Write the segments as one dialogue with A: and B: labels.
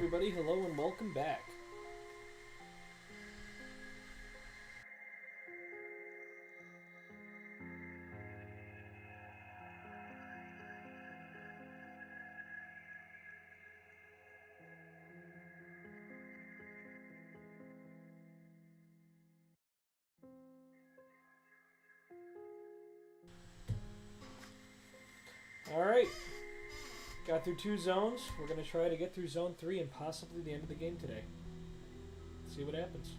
A: everybody, hello and welcome back. Alright, got through 2 zones. We're going to try to get through zone 3 and possibly the end of the game today. See what happens.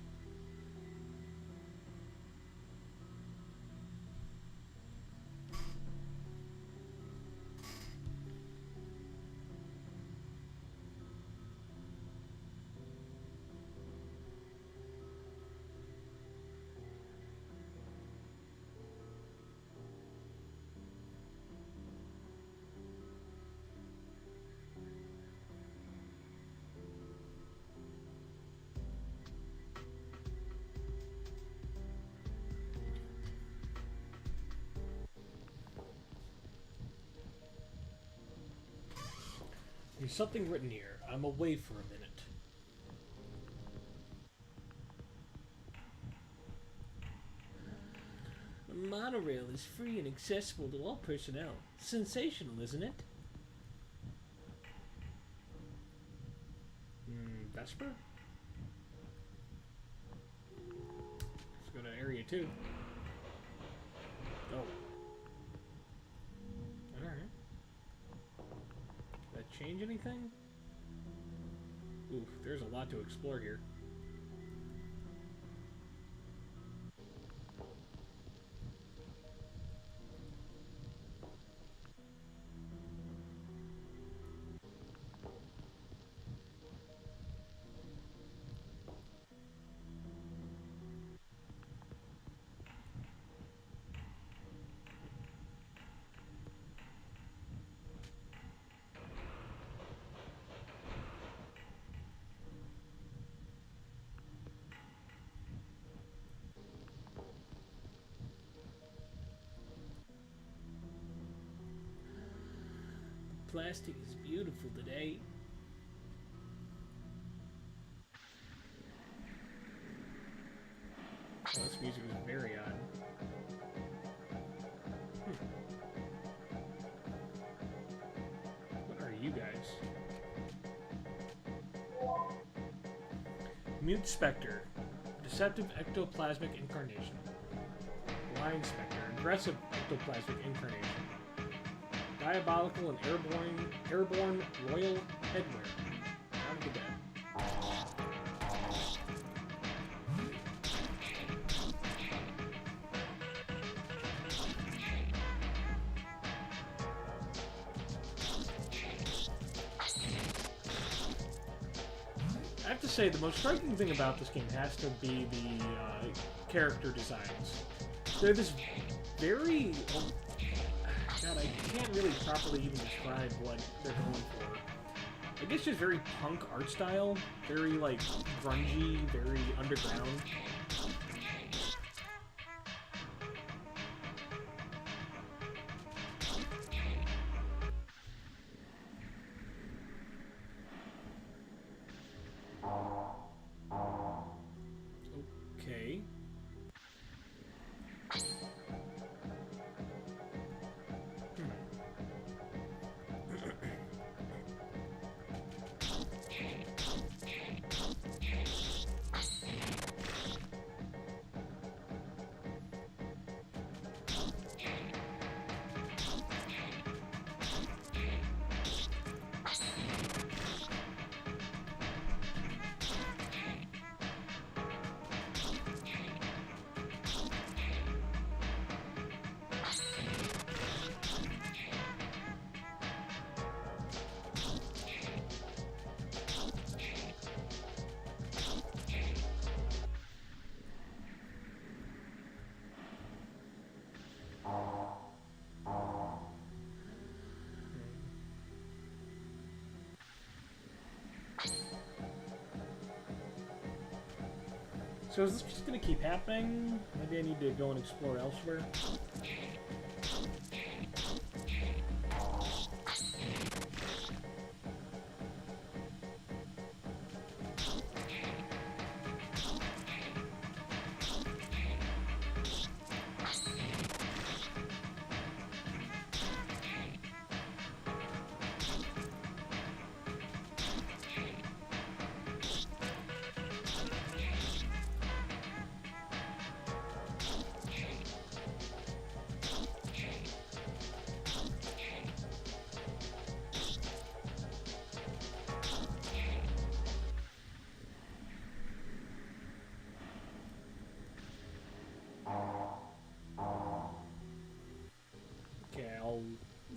A: There's something written here. I'm away for a minute. The monorail is free and accessible to all personnel. Sensational, isn't it? Vesper? Let's go to Area 2. Oh. Alright. Did that change anything? Oof, there's a lot to explore here. Plastic is beautiful today. Oh, this music is very odd. What are you guys? Mute Spectre. Deceptive ectoplasmic incarnation. Lion Spectre. Aggressive ectoplasmic incarnation. Diabolical and airborne royal headwear. Out of the bed. I have to say, the most striking thing about this game has to be the character designs. They're this very... God, I can't really properly even describe what they're going for. I guess just very punk art style. Very, like, grungy, very underground. Okay. So is this just going to keep happening? Maybe I need to go and explore elsewhere.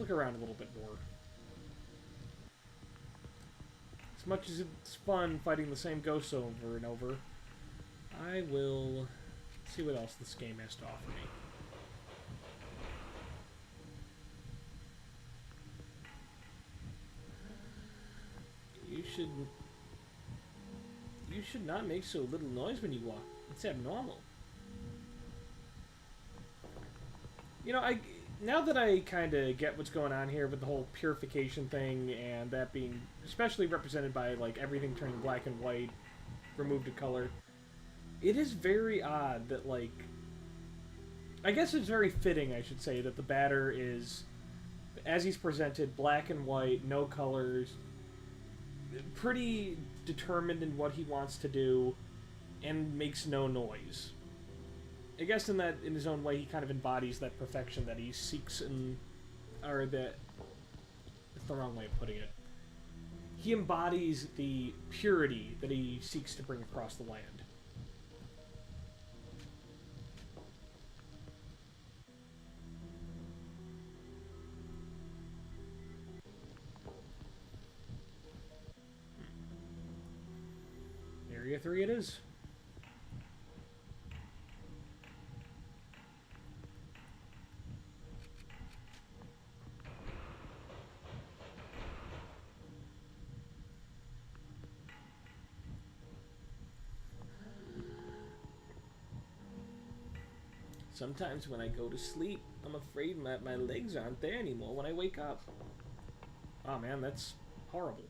A: look around a little bit more. As much as it's fun fighting the same ghosts over and over, I will see what else this game has to offer me. You should not make so little noise when you walk. It's abnormal. You know, now that I kind of get what's going on here with the whole purification thing, and that being especially represented by, like, everything turning black and white, removed to color, it is very odd that, like, I guess it's very fitting, I should say, that the batter is, as he's presented, black and white, no colors, pretty determined in what he wants to do, and makes no noise. I guess in his own way, he kind of embodies that perfection that he seeks in, or that, it's the wrong way of putting it. He embodies the purity that he seeks to bring across the land. Area 3 it is. Sometimes when I go to sleep, I'm afraid my legs aren't there anymore when I wake up. Oh man, that's horrible.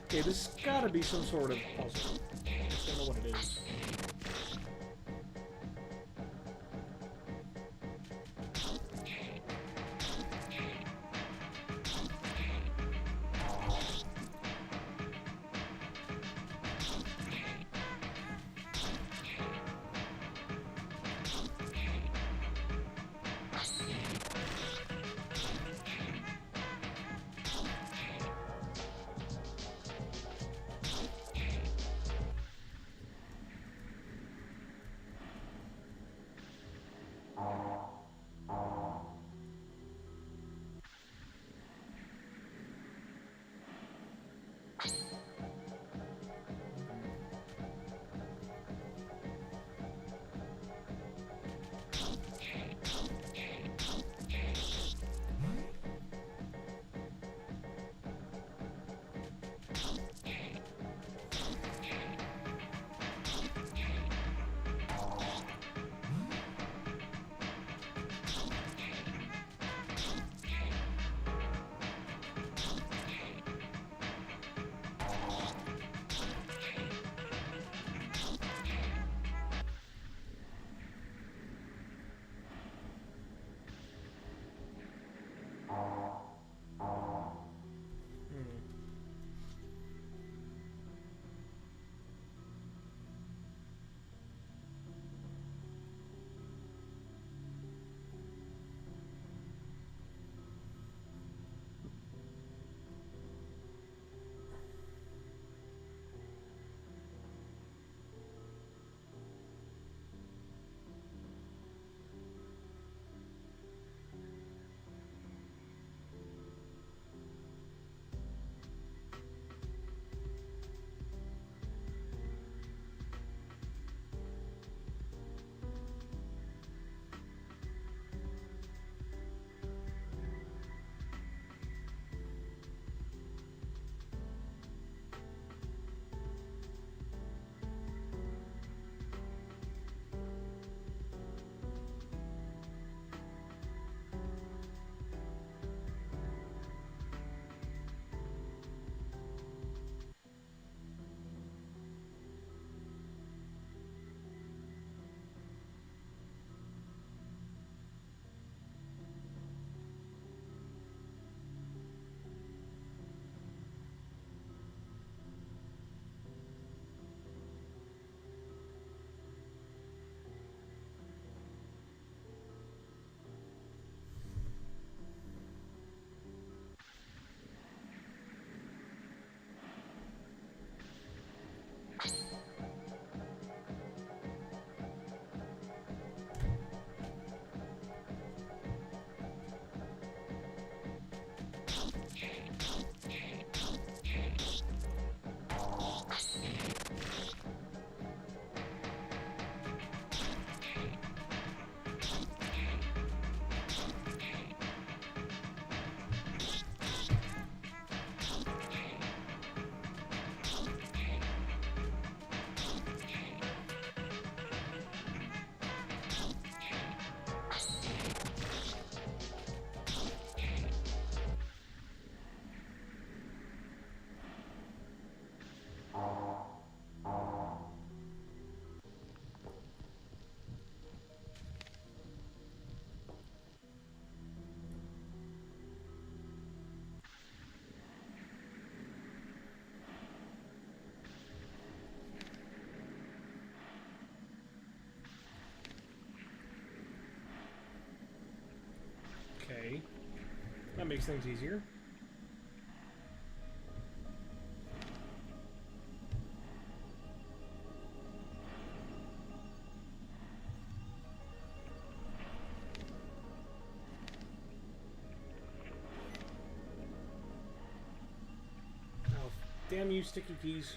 A: Okay, this has gotta be some sort of puzzle. I just don't know what it is. That makes things easier. Oh, damn you, sticky keys.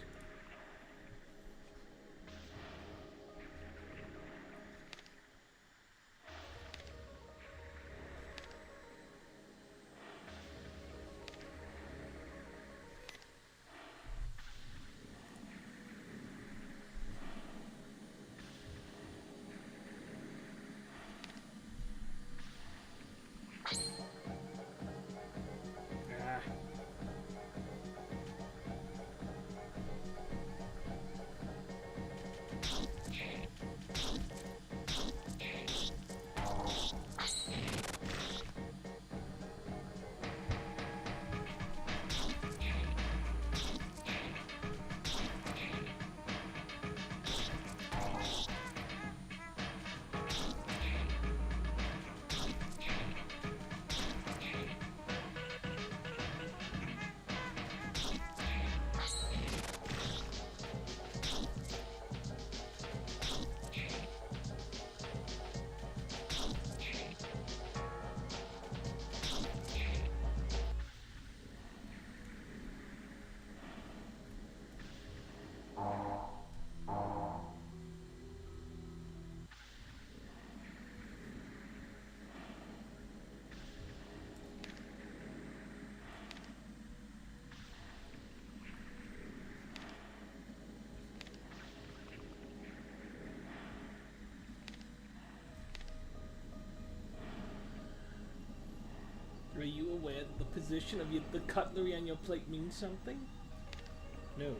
A: Ah.
B: Are you aware that the position of the cutlery on your plate means something?
A: No.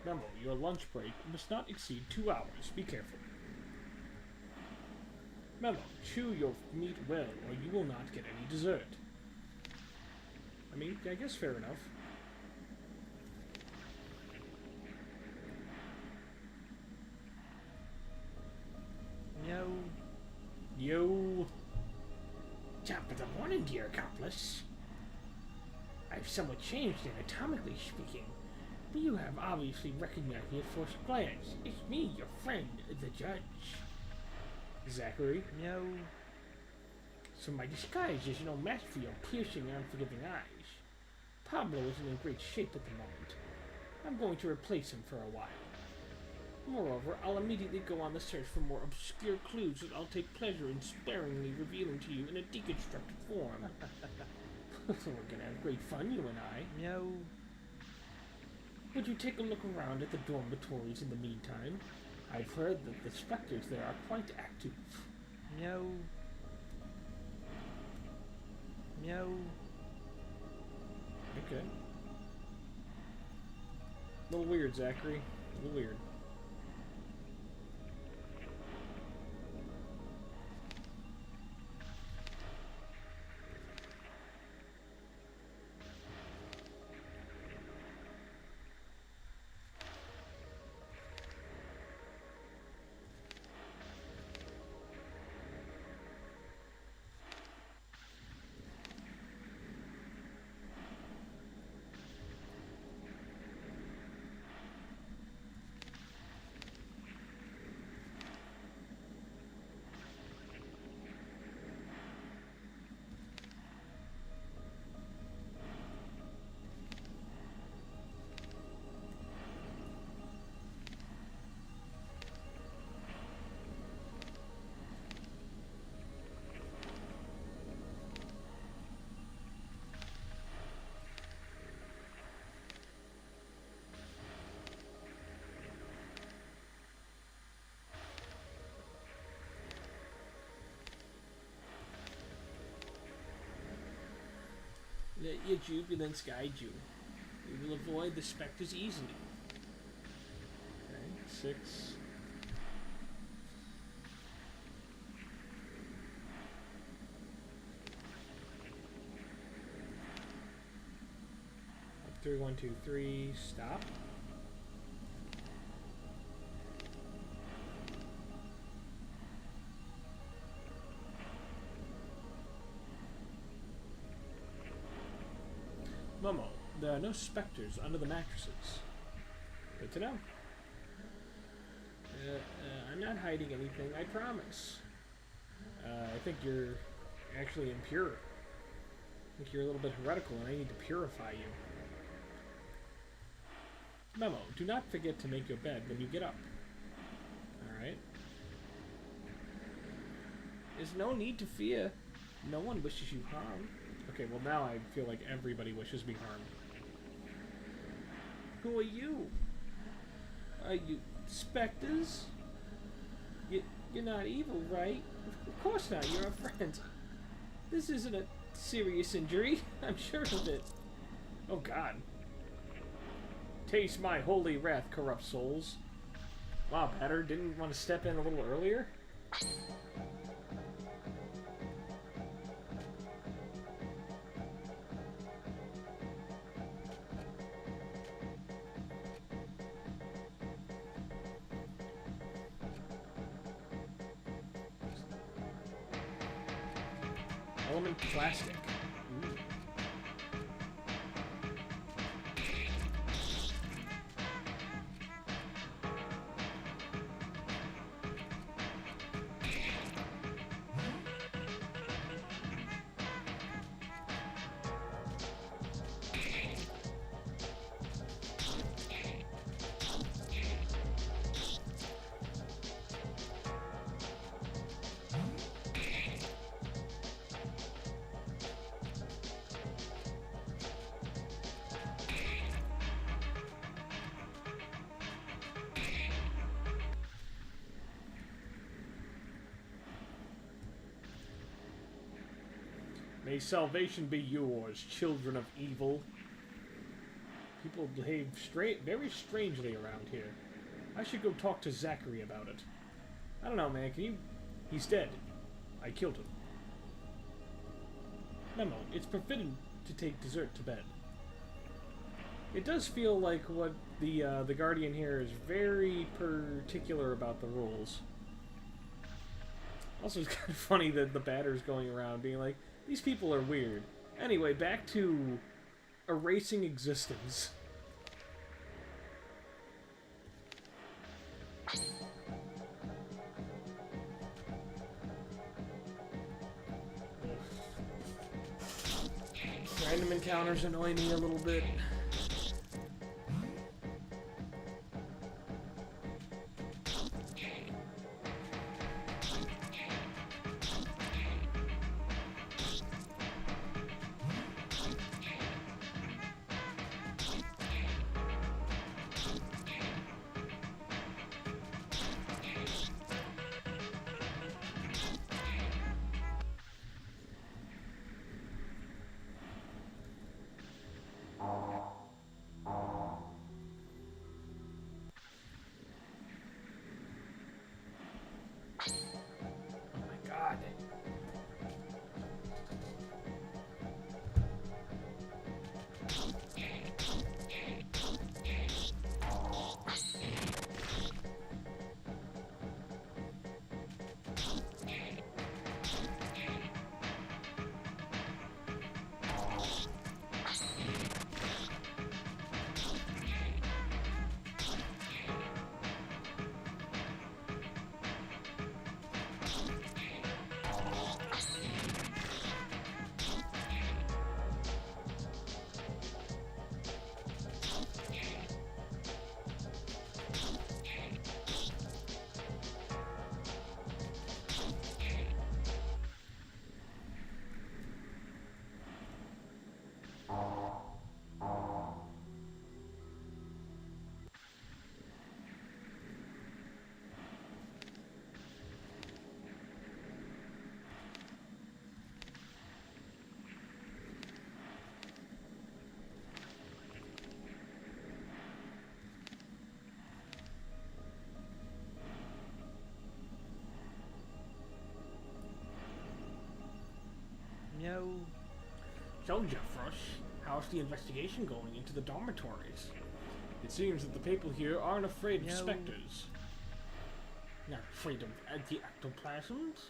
A: Remember, your lunch break must not exceed 2 hours. Be careful. Mello, chew your meat well, or you will not get any dessert. I mean, I guess fair enough.
B: No.
A: Yo.
C: Top of the morning, dear accomplice. I've somewhat changed anatomically speaking, but you have obviously recognized me at first glance. It's me, your friend, the judge.
A: Zachary.
B: No.
C: So my disguise is no match for your piercing and unforgiving eyes. Pablo isn't in great shape at the moment. I'm going to replace him for a while. Moreover, I'll immediately go on the search for more obscure clues that I'll take pleasure in sparingly revealing to you in a deconstructed form. We're gonna have great fun, you and I.
B: No.
C: Would you take a look around at the dormitories in the meantime? I've heard that the specters there are quite active.
B: No. No.
A: Okay. A little weird, Zachary. A little weird.
B: Let your jubilance guide you. You will avoid the specters easily.
A: Okay, 6. 3, 1, 2, 3, stop. Momo, there are no specters under the mattresses. Good to know. I'm not hiding anything, I promise. I think you're actually impure. I think you're a little bit heretical and I need to purify you. Memo, do not forget to make your bed when you get up. Alright. There's no need to fear. No one wishes you harm. Okay, well now I feel like everybody wishes me harm. Who are you? Are you specters? You're not evil, right? Of course not, you're our friends. This isn't a serious injury. I'm sure of it. Oh god. Taste my holy wrath, corrupt souls. Wow, Batter didn't want to step in a little earlier? Element plastic. Ooh. May salvation be yours, children of evil. People behave very strangely around here. I should go talk to Zachary about it. I don't know, man. Can you... He's dead. I killed him. Memo, it's forbidden to take dessert to bed. It does feel like what the Guardian here is very particular about the rules. Also, it's kind of funny that the Batter's going around being like, these people are weird. Anyway, back to erasing existence. Random encounters annoy me a little bit.
B: No.
A: Told ya, Frosh.
C: How's the investigation going into the dormitories?
A: It seems that the people here aren't afraid of
D: No.
A: specters.
C: Not afraid of the ectoplasms?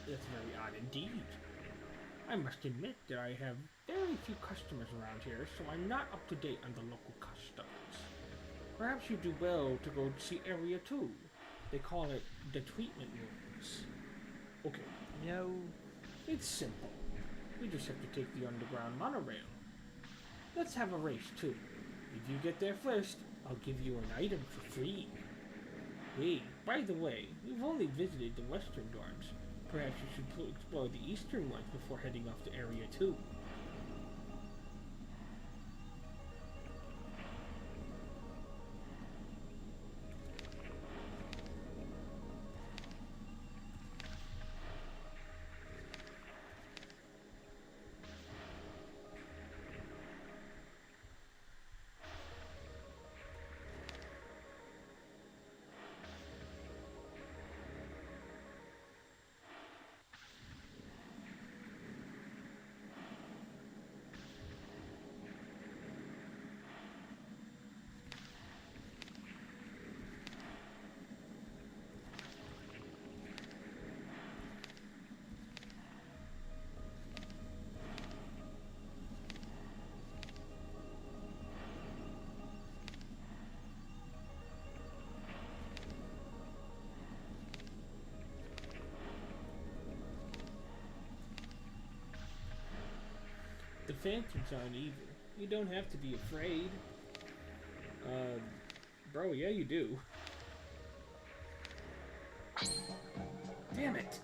C: That's very odd indeed. I must admit that I have very few customers around here, so I'm not up to date on the local customs. Perhaps you do well to go see Area 2. They call it the treatment rooms. Okay,
D: No.
C: it's simple. We just have to take the underground monorail. Let's have a race too. If you get there first, I'll give you an item for free. Hey, by the way, we've only visited the western dorms. Perhaps you should explore the eastern ones before heading off to Area 2. The phantoms aren't evil. You don't have to be afraid. Bro, yeah you do. Damn it!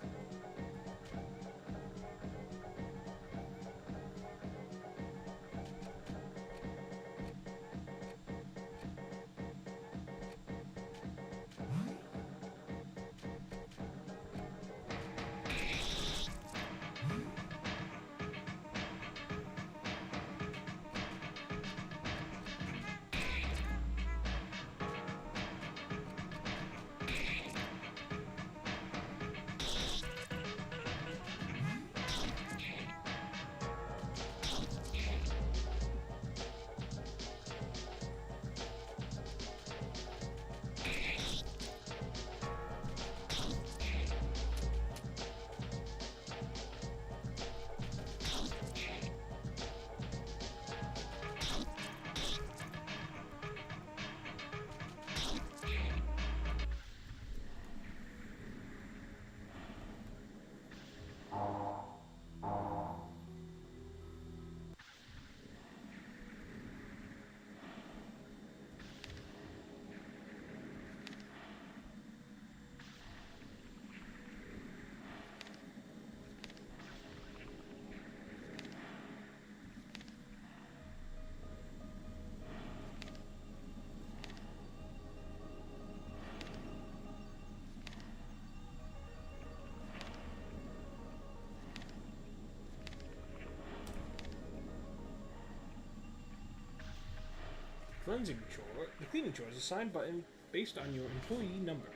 C: Cleansing chore. The cleaning chore is assigned button based on your employee number.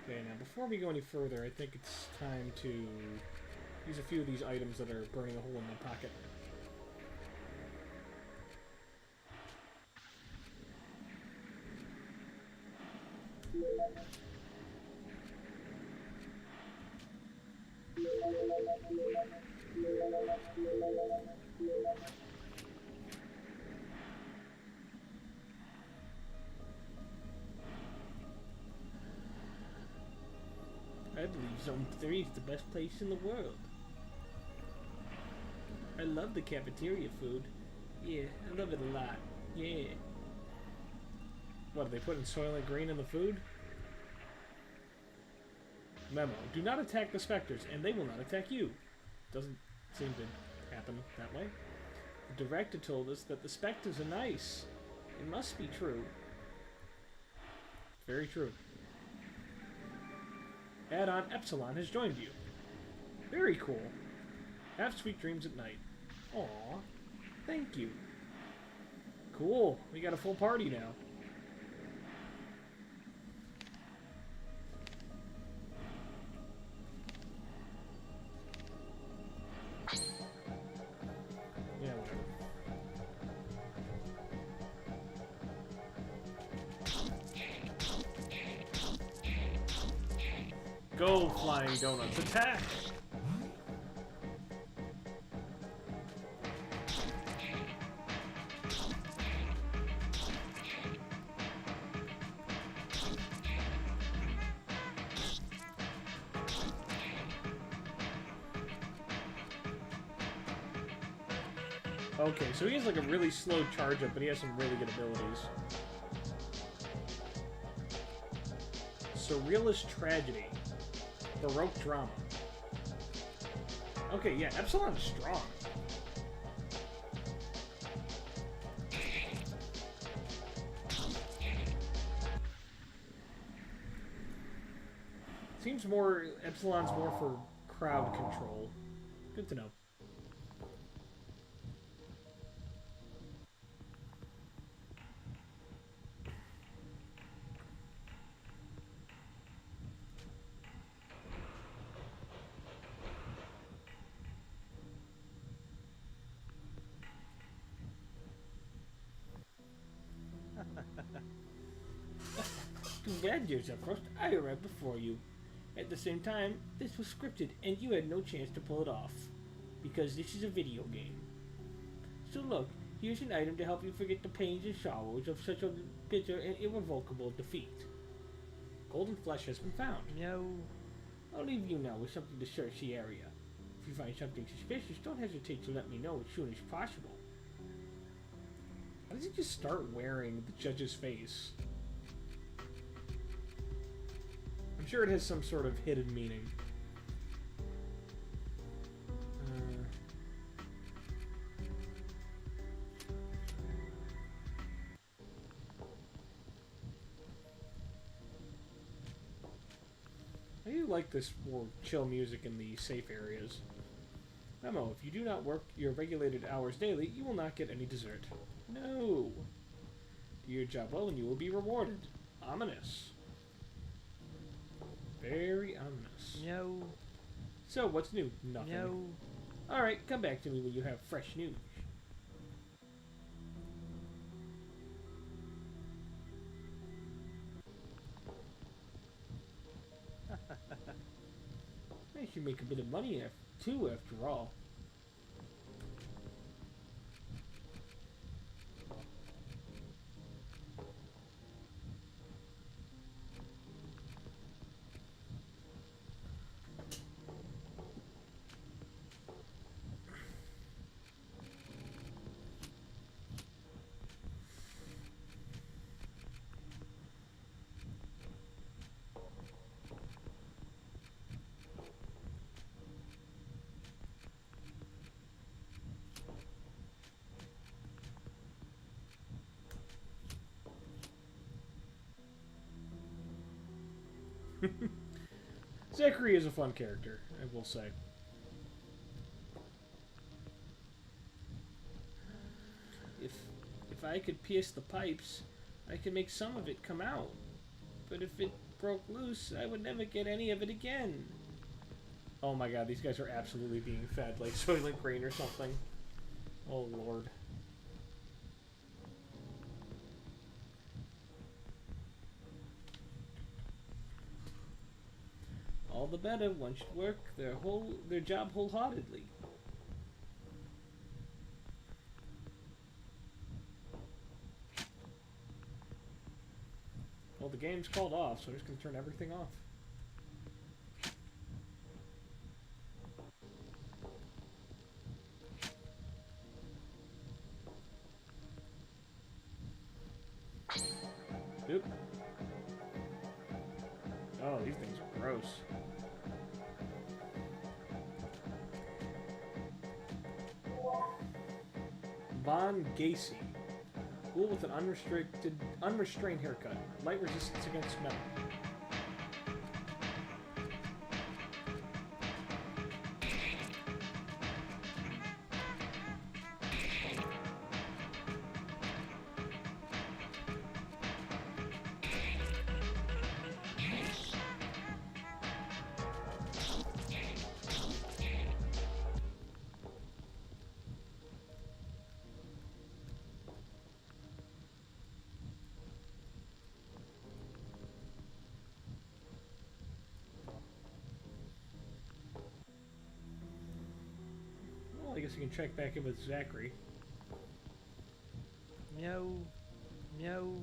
C: Okay, now before we go any further, I think it's time to use a few of these items that are burning a hole in my pocket. I believe Zone 3 is the best place in the world. I love the cafeteria food. Yeah, I love it a lot. Yeah. What, are they putting Soylent Green in the food? Memo. Do not attack the specters, and they will not attack you. Doesn't seem to happen that way. The director told us that the specters are nice. It must be true. Very true. Add-on Epsilon has joined you. Very cool. Have sweet dreams at night. Aw, thank you. Cool, we got a full party now. Yeah, whatever.
A: Go, flying donuts, attack! Okay, so he has like a really slow charge up, but he has some really good abilities. Surrealist Tragedy. Baroque Drama. Okay, yeah, Epsilon's strong. Seems more, Epsilon's more for crowd control. Good to know.
C: Congratulations, first. I arrived before you. At the same time, this was scripted, and you had no chance to pull it off. Because this is a video game. So look, here's an item to help you forget the pains and sorrows of such a bitter and irrevocable defeat. Golden flesh has been found.
D: No.
C: I'll leave you now with something to search the area. If you find something suspicious, don't hesitate to let me know as soon as possible.
A: Why does he just start wearing the judge's face? I'm sure it has some sort of hidden meaning. I do like this more chill music in the safe areas. Memo, if you do not work your regulated hours daily, you will not get any dessert. No. Do your job well and you will be rewarded. Ominous. Very ominous.
D: No.
A: So, what's new? Nothing.
D: No.
A: Alright, come back to me when you have fresh news.
C: I should make a bit of money too, after all.
A: Zachary is a fun character, I will say.
C: If I could pierce the pipes, I could make some of it come out. But if it broke loose, I would never get any of it again.
A: Oh my god, these guys are absolutely being fed like Soylent Green or something. Oh lord.
C: All the better, one should work their job wholeheartedly.
A: Well, the game's called off, so I'm just gonna turn everything off. Oop. Oh, these things are gross. Von Gacy. Cool with an unrestrained haircut. Light resistance against metal. guess you can check back in with Zachary.
D: Meow. Meow.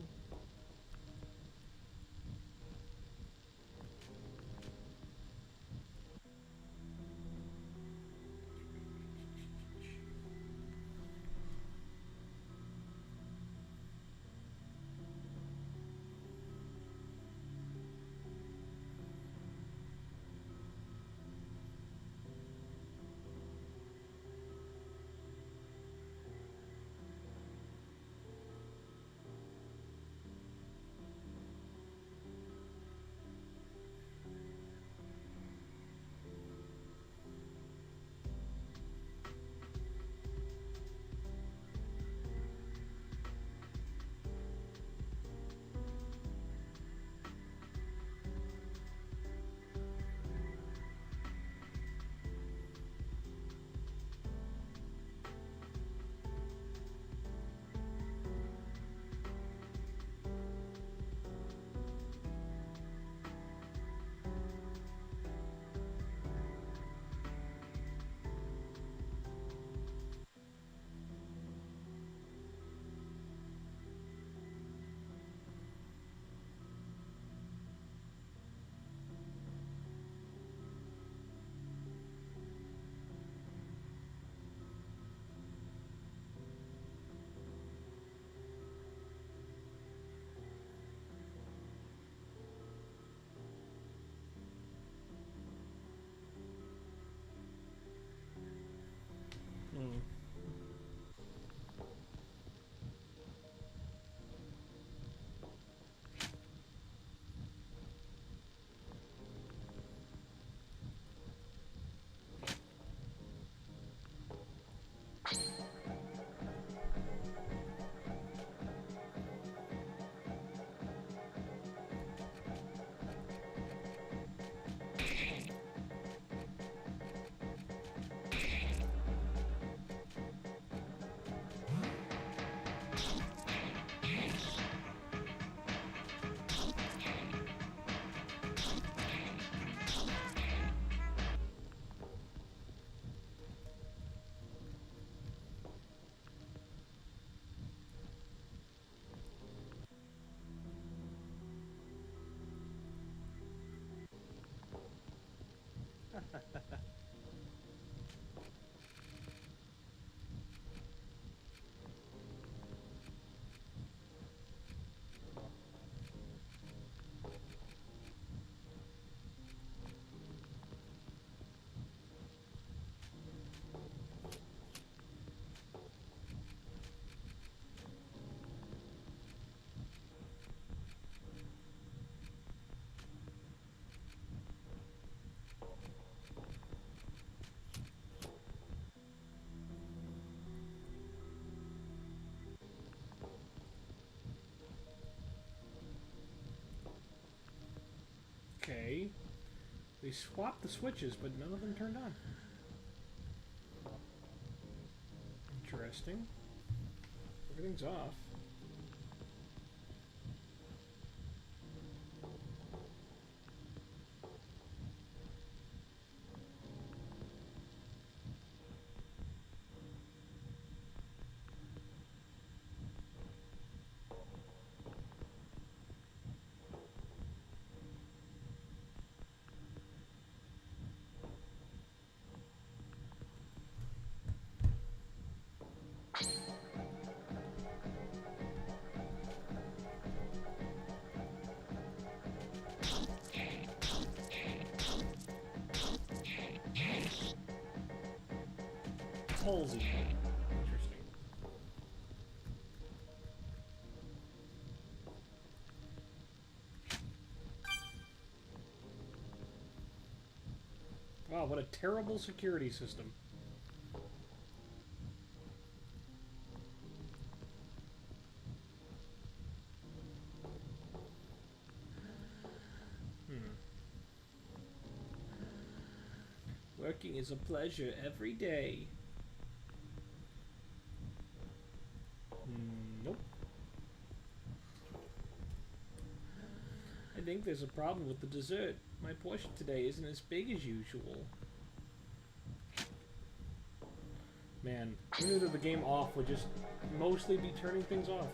A: Hmm. Okay. They swapped the switches, but none of them turned on. Interesting. Everything's off. Halsey. Interesting. Wow, what a terrible security system.
B: Working is a pleasure every day.
A: Nope.
B: I think there's a problem with the dessert. My portion today isn't as big as usual.
A: Man, who knew that the game off would just mostly be turning things off?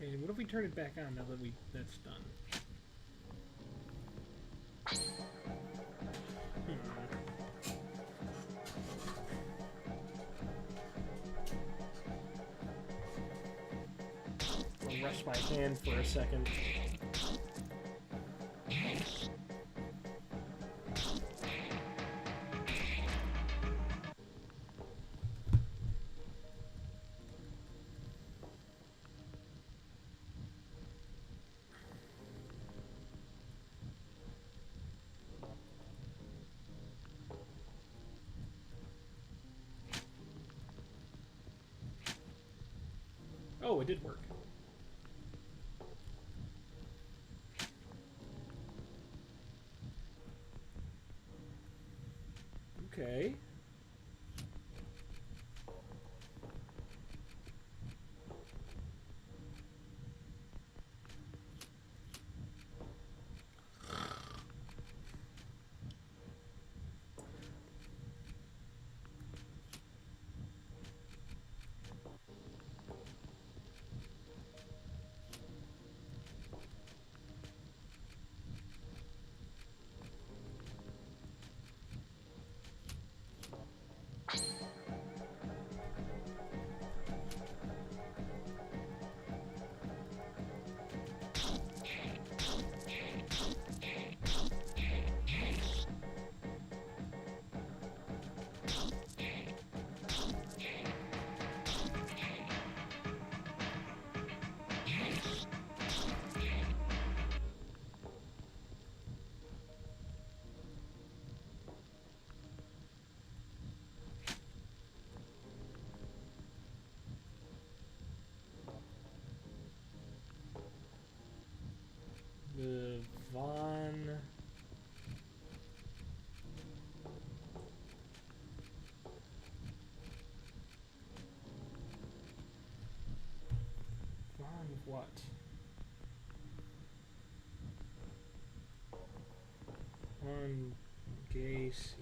A: Okay, what if we turn it back on now that that's done? I'll rest my hand for a second. Oh, it did work. Okay. The Von... Von what? Von Gacy.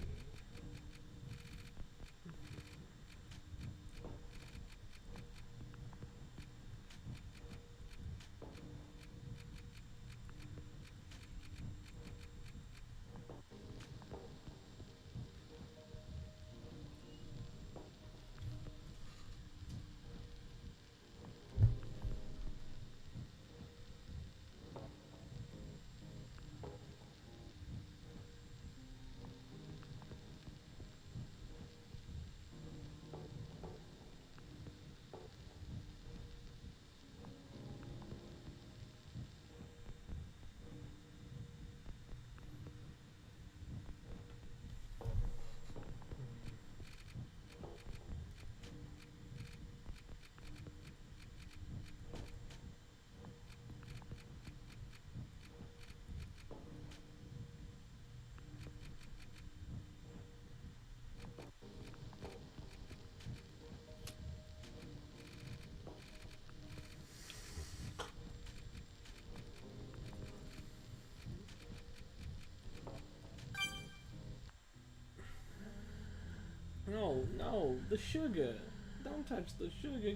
A: No, no, the sugar. Don't touch the sugar.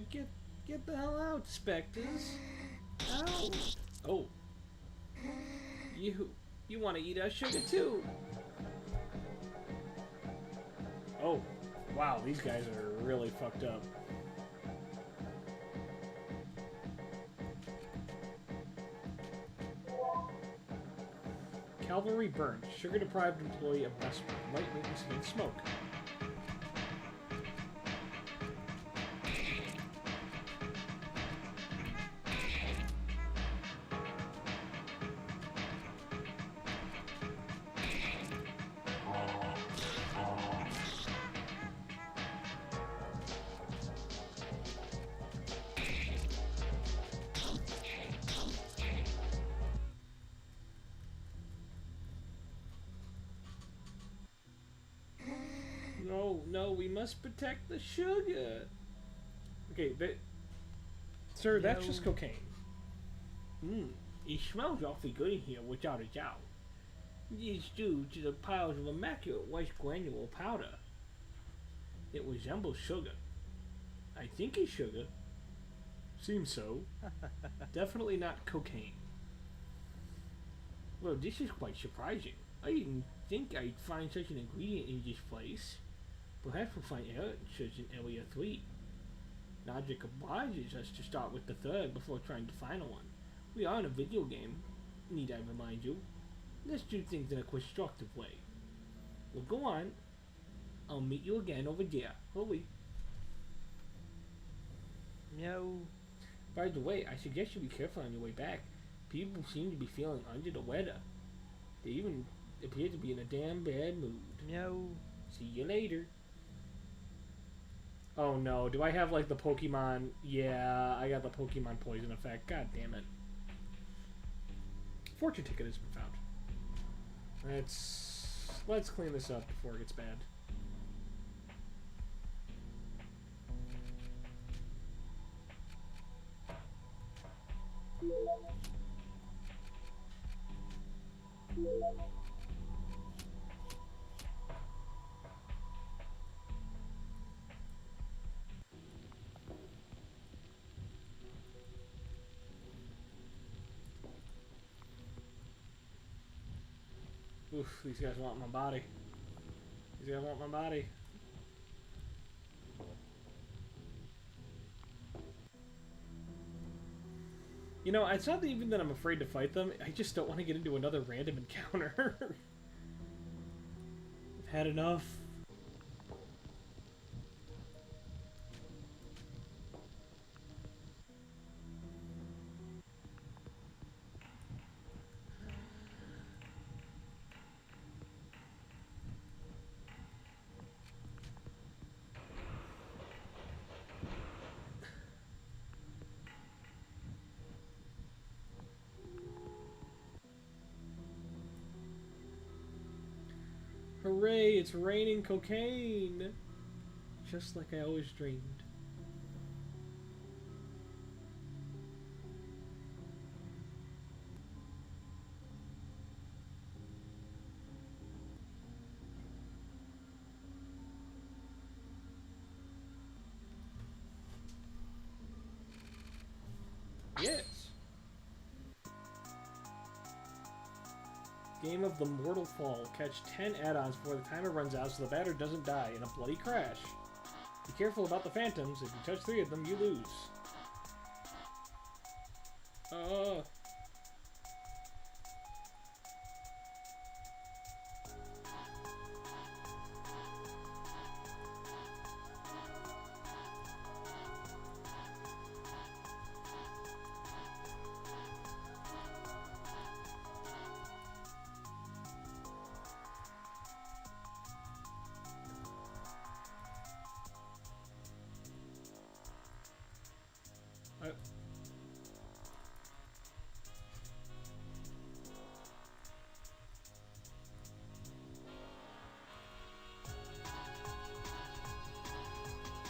A: Get the hell out, Spectres. Out. Oh. You want to eat our sugar too? Oh, wow, these guys are really fucked up. Cavalry burnt. Sugar-deprived employee of Vesper. Light maintenance against smoke.
B: no, we must protect the sugar.
A: Okay, sir, that's
D: No.
A: just cocaine.
B: It smells awfully good in here, without a doubt. It's due to the piles of immaculate white granule powder. It resembles sugar. I think it's sugar.
A: Seems so. Definitely not cocaine.
B: Well, this is quite surprising. I didn't think I'd find such an ingredient in this place. Perhaps we'll find answers in Area 3. Logic obliges us to start with the third before trying the final one. We are in a video game, need I remind you. Let's do things in a constructive way. Well, go on. I'll meet you again over there. Hurry.
D: No.
B: By the way, I suggest you be careful on your way back. People seem to be feeling under the weather. They even appear to be in a damn bad mood.
D: No.
B: See you later.
A: Oh no, do I have like the Pokemon? Yeah, I got the Pokemon poison effect. God damn it. Fortune ticket has been found. Let's clean this up before it gets bad. Oof, these guys want my body. These guys want my body. You know, it's not even that I'm afraid to fight them. I just don't want to get into another random encounter. I've had enough. Hooray, it's raining cocaine! Just like I always dreamed. Yes! Game of the Mortal Fall. Catch 10 add-ons before the timer runs out so the batter doesn't die in a bloody crash. Be careful about the phantoms. If you touch 3 of them, you lose.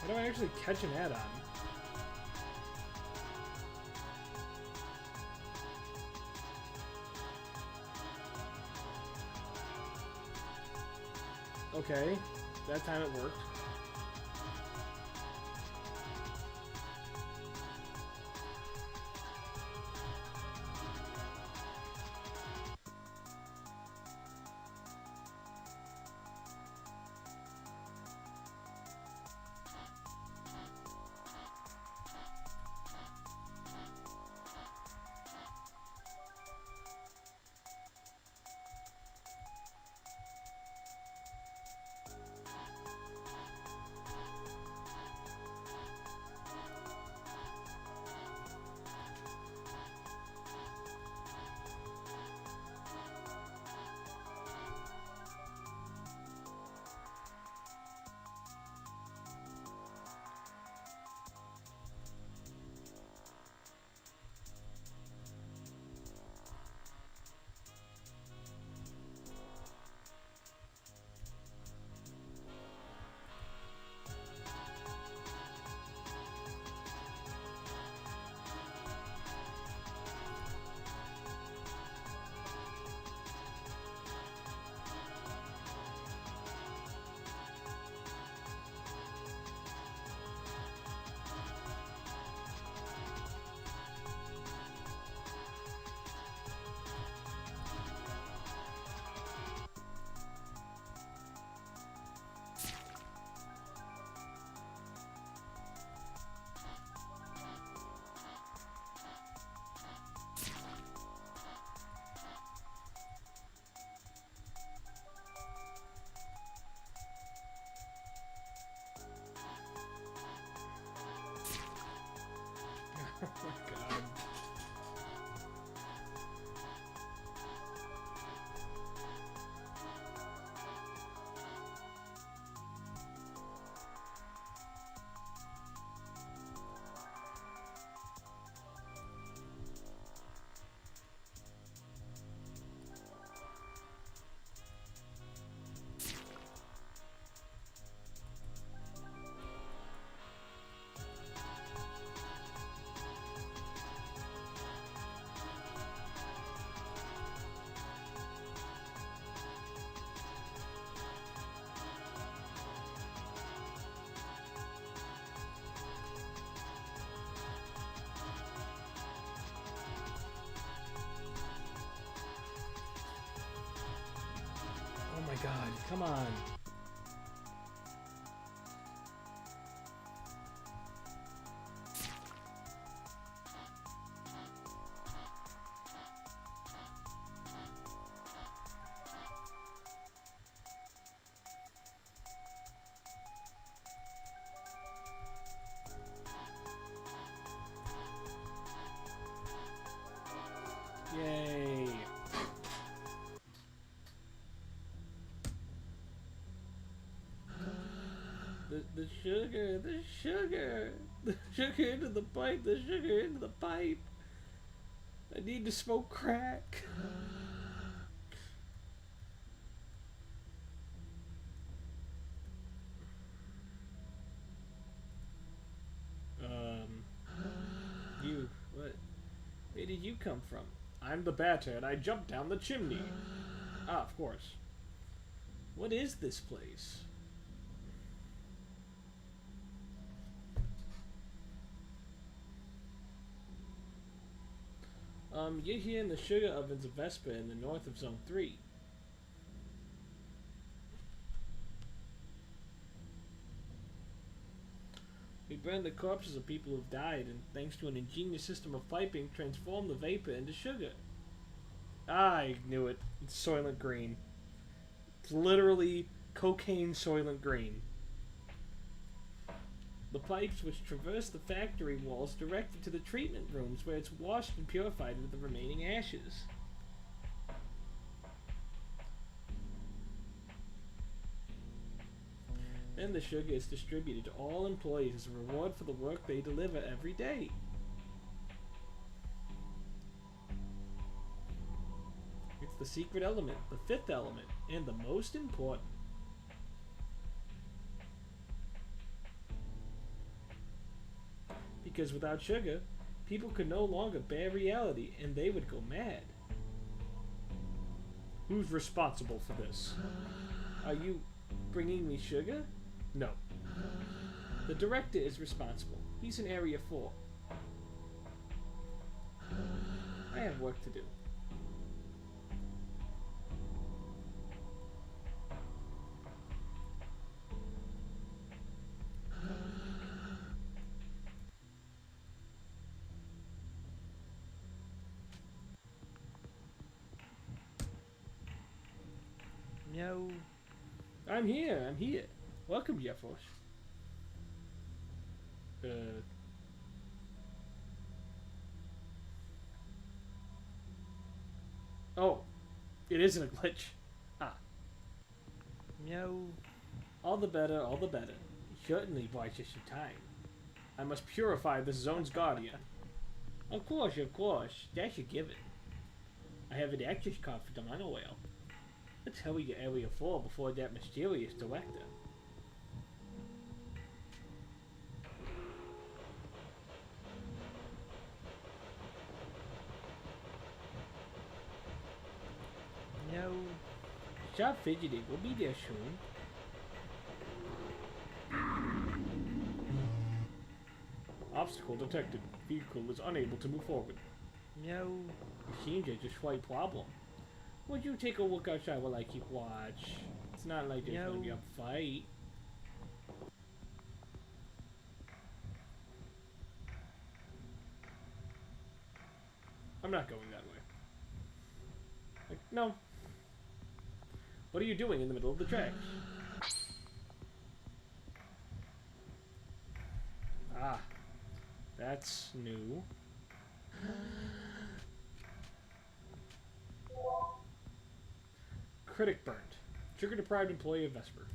A: How do I actually catch an add-on? Okay, that time it worked. Oh my god. Oh my god, come on. Yay. The sugar, the sugar, the sugar into the pipe, the sugar into the pipe. I need to smoke crack. You, what? Where did you come from? I'm the batter and I jumped down the chimney. Ah, of course. What is this place? You're here in the sugar ovens of Vespa in the north of Zone 3. We burned the corpses of people who've died, and thanks to an ingenious system of piping, transformed the vapor into sugar. Ah, I knew it. It's Soylent Green. It's literally cocaine Soylent Green. The pipes which traverse the factory walls directed to the treatment rooms where it's washed and purified with the remaining ashes. Then the sugar is distributed to all employees as a reward for the work they deliver every day. It's the secret element, the fifth element, and the most important. Because without sugar, people could no longer bear reality and they would go mad. Who's responsible for this? Are you bringing me sugar? No. The director is responsible. He's in Area 4. I have work to do.
D: No.
A: I'm here. Welcome, Jeffos. Oh, it isn't a glitch. Ah.
D: No.
A: All the better, all the better. Certainly buys us some time. I must purify this zone's guardian. Of course, that's a given. I have an access card for the monorail. Let's hurry to Area 4 before that mysterious director.
D: No.
A: Stop fidgeting, we'll be there soon. Obstacle detected. Vehicle is unable to move forward.
D: No.
A: It seems there's a slight problem. Would you take a look outside while I keep watch? It's not like there's gonna be a fight. I'm not going that way. Like, no. What are you doing in the middle of the tracks? Ah. that's new. Critic burnt. Trigger deprived employee of Vesper.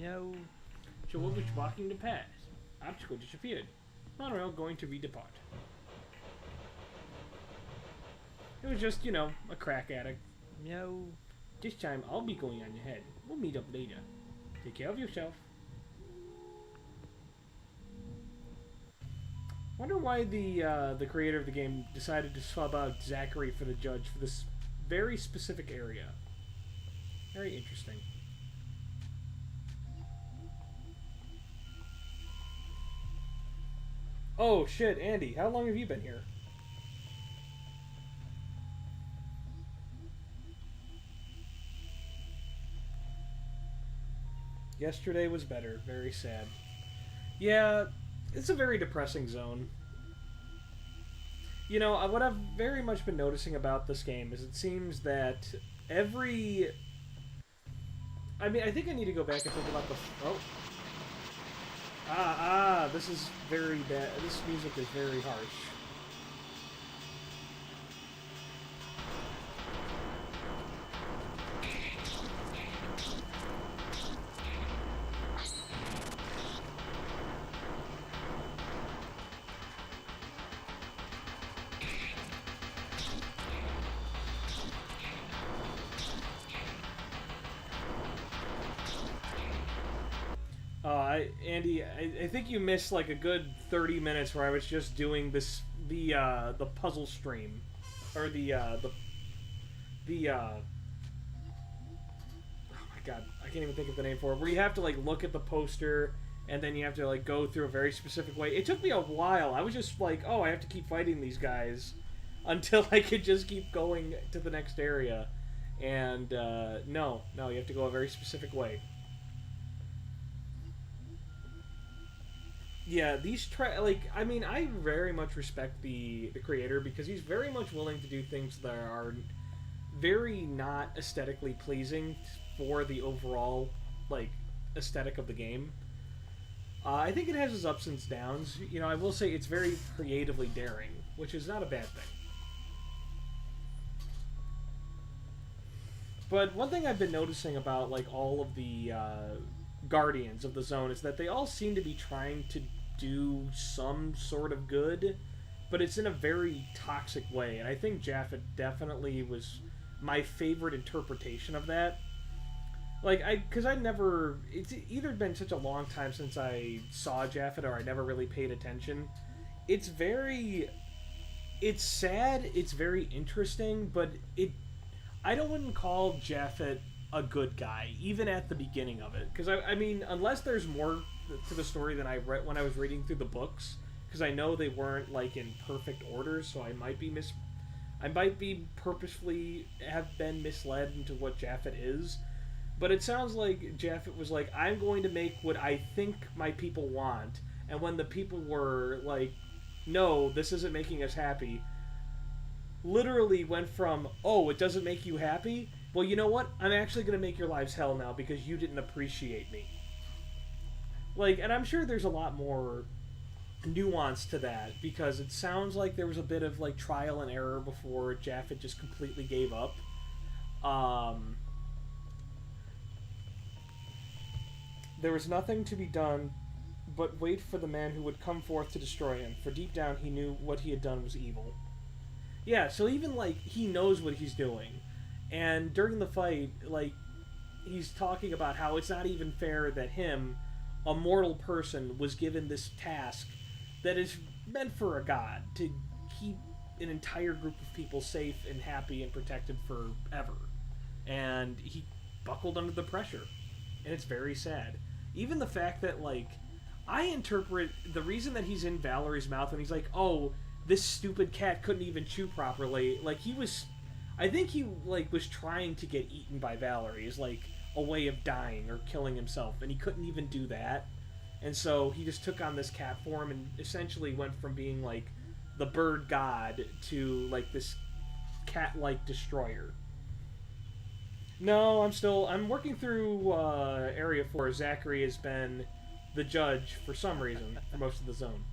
D: Meow.
A: So what was blocking the path? Obstacle disappeared. Monorail going to redepart. It was just, you know, a crack addict.
D: Meow.
A: This time I'll be going on your head. We'll meet up later. Take care of yourself. Wonder why the creator of the game decided to sub out Zachary for the judge for this very specific area. Very interesting. Oh shit, Andy, how long have you been here? Yesterday was better. Very sad. Yeah, it's a very depressing zone. You know, what I've very much been noticing about this game is it seems that every... I mean, I think I need to go back and think about the... Oh. This is very bad. This music is very harsh. Andy, I think you missed like a good 30 minutes where I was just doing this the puzzle stream, or the oh my god, I can't even think of the name for it. Where you have to like look at the poster and then you have to like go through a very specific way. It took me a while. I was just like, oh, I have to keep fighting these guys until I could just keep going to the next area. And no, you have to go a very specific way. Yeah, these I mean, I very much respect the creator because he's very much willing to do things that are very not aesthetically pleasing for the overall like aesthetic of the game. I think it has its ups and downs. You know, I will say it's very creatively daring, which is not a bad thing. But one thing I've been noticing about like all of the guardians of the zone is that they all seem to be trying to do some sort of good, but it's in a very toxic way, and I think Japhet definitely was my favorite interpretation of that. Like, because it's either been such a long time since I saw Japhet or I never really paid attention. It's sad, it's very interesting, but I wouldn't call Japhet a good guy, even at the beginning of it. Because, I mean, unless there's more to the story than I read when I was reading through the books, because I know they weren't, like, in perfect order, so I might be purposefully have been misled into what Japhet is. But it sounds like Japhet was like, I'm going to make what I think my people want, and when the people were like, no, this isn't making us happy, literally went from, oh, it doesn't make you happy? Well, you know what? I'm actually going to make your lives hell now because you didn't appreciate me. Like, and I'm sure there's a lot more nuance to that, because it sounds like there was a bit of like trial and error before Japhet just completely gave up. There was nothing to be done but wait for the man who would come forth to destroy him, for deep down he knew what he had done was evil. Yeah, so even like he knows what he's doing. And during the fight, like, he's talking about how it's not even fair that him, a mortal person, was given this task that is meant for a god, to keep an entire group of people safe and happy and protected forever. And he buckled under the pressure. And it's very sad. Even the fact that, like, I interpret the reason that he's in Valerie's mouth and he's like, oh, this stupid cat couldn't even chew properly. Like, he was... I think he, like, was trying to get eaten by Valerie as, like, a way of dying or killing himself. And he couldn't even do that. And so he just took on this cat form and essentially went from being, like, the bird god to, like, this cat-like destroyer. No, I'm working through Area 4. Zachary has been the judge for some reason for most of the zone.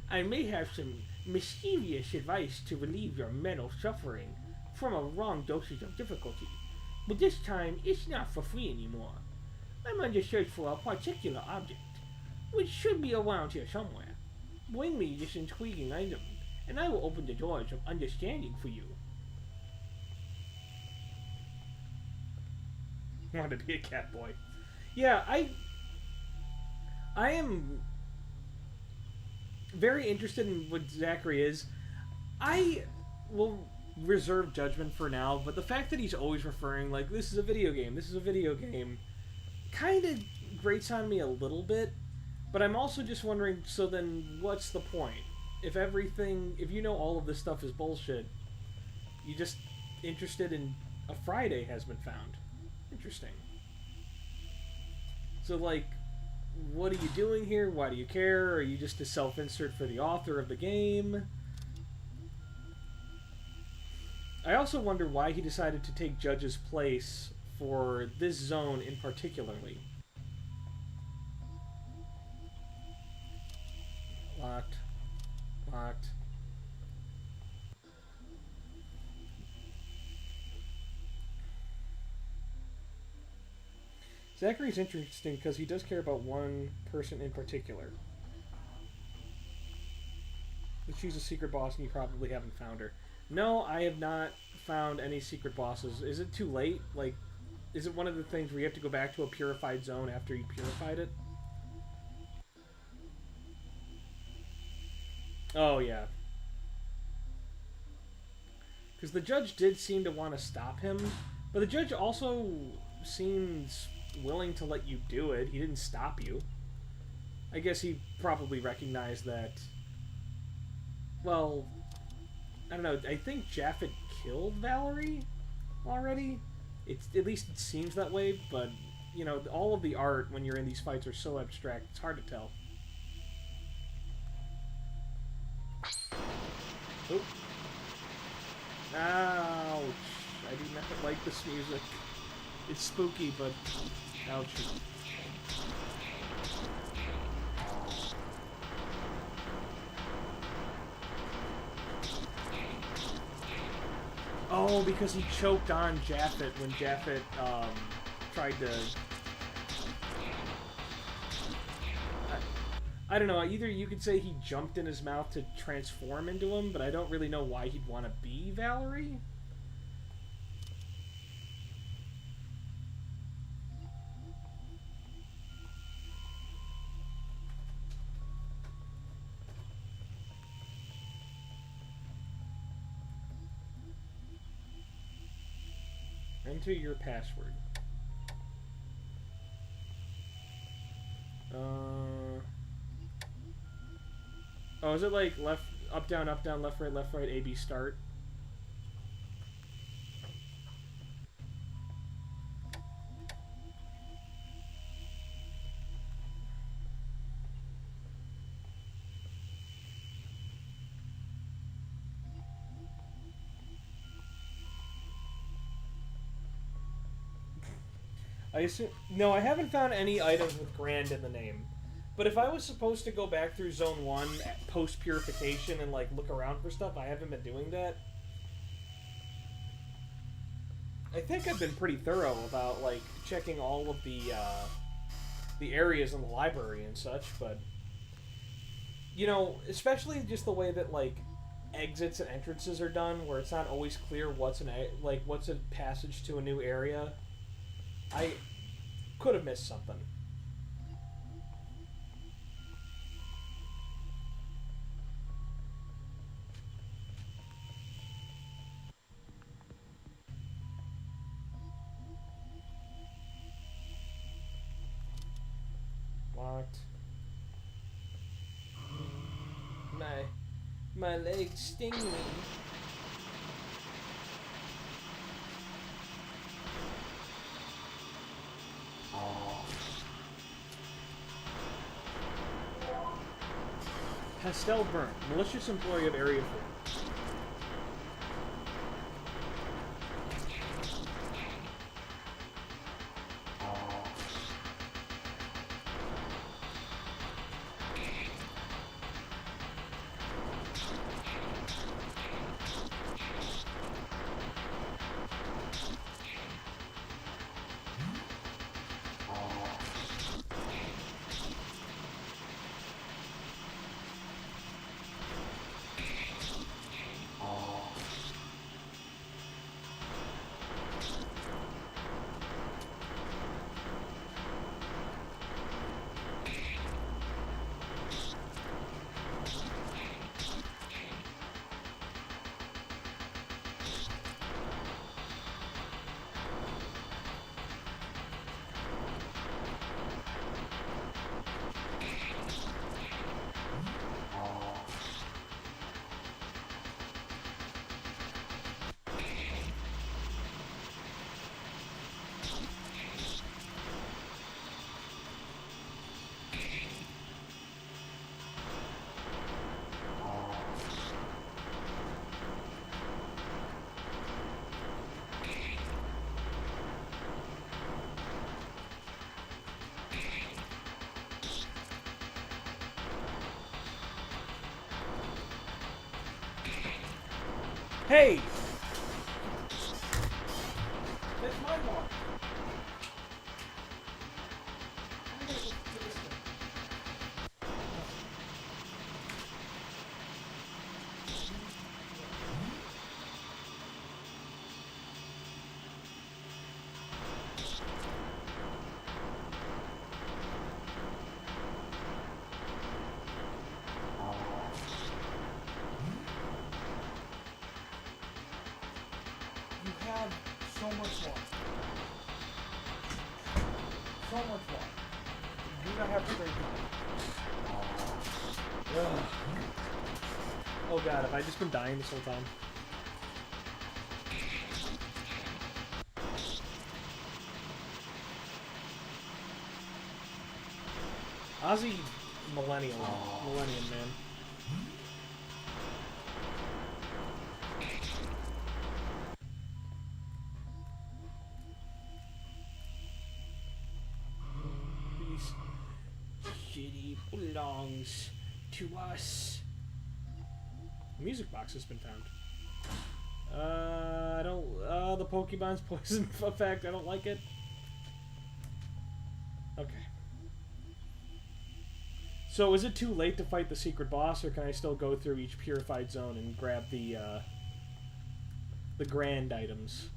B: I may have some mischievous advice to relieve your mental suffering from a wrong dosage of difficulty, but this time it's not for free anymore. I'm on the search for a particular object, which should be around here somewhere. Bring me this intriguing item, and I will open the doors of understanding for you.
A: Wanted to be a cat boy. Yeah, I am very interested in what Zachary is. I will reserve judgment for now, but the fact that he's always referring, like, this is a video game, kind of grates on me a little bit, but I'm also just wondering, so then what's the point? If you know all of this stuff is bullshit, you just interested in a Friday has been found. Interesting. So, like, what are you doing here? Why do you care? Are you just a self-insert for the author of the game? I also wonder why he decided to take Judge's place for this zone in particularly. Locked. Locked. Zachary's interesting because he does care about one person in particular. But she's a secret boss and you probably haven't found her. No, I have not found any secret bosses. Is it too late? Like, is it one of the things where you have to go back to a purified zone after you purified it? Oh, yeah. Because the judge did seem to want to stop him, but the judge also seems willing to let you do it. He didn't stop you. I guess he probably recognized that... Well, I don't know. I think Japhet killed Valerie already. At least it seems that way, but, you know, all of the art when you're in these fights are so abstract, it's hard to tell. Oh. Ouch. I do not like this music. It's spooky, but ouch. Oh, because he choked on Japhet when Japhet tried to... I don't know, either you could say he jumped in his mouth to transform into him, but I don't really know why he'd want to be Valerie. Enter your password. Oh, is it like left, up, down, left, right, A, B, start? I assume... No, I haven't found any items with Grand in the name. But if I was supposed to go back through Zone 1 post-purification and, like, look around for stuff, I haven't been doing that. I think I've been pretty thorough about, like, checking all of the areas in the library and such, but... You know, especially just the way that, like, exits and entrances are done, where it's not always clear what's what's a passage to a new area. I could have missed something. Locked. My legs sting me. Pastel Burn, malicious employee of Area 4. Hey! That's my walk. I'm gonna go to this thing. You have so much water. So much water. You do not have to drink much. Ugh. Oh god, have I just been dying this whole time? Ozzy Millennium Man. City belongs to us. The music box has been found. I don't. The Pokemon's poison effect. I don't like it. Okay. So, is it too late to fight the secret boss, or can I still go through each purified zone and grab the grand items?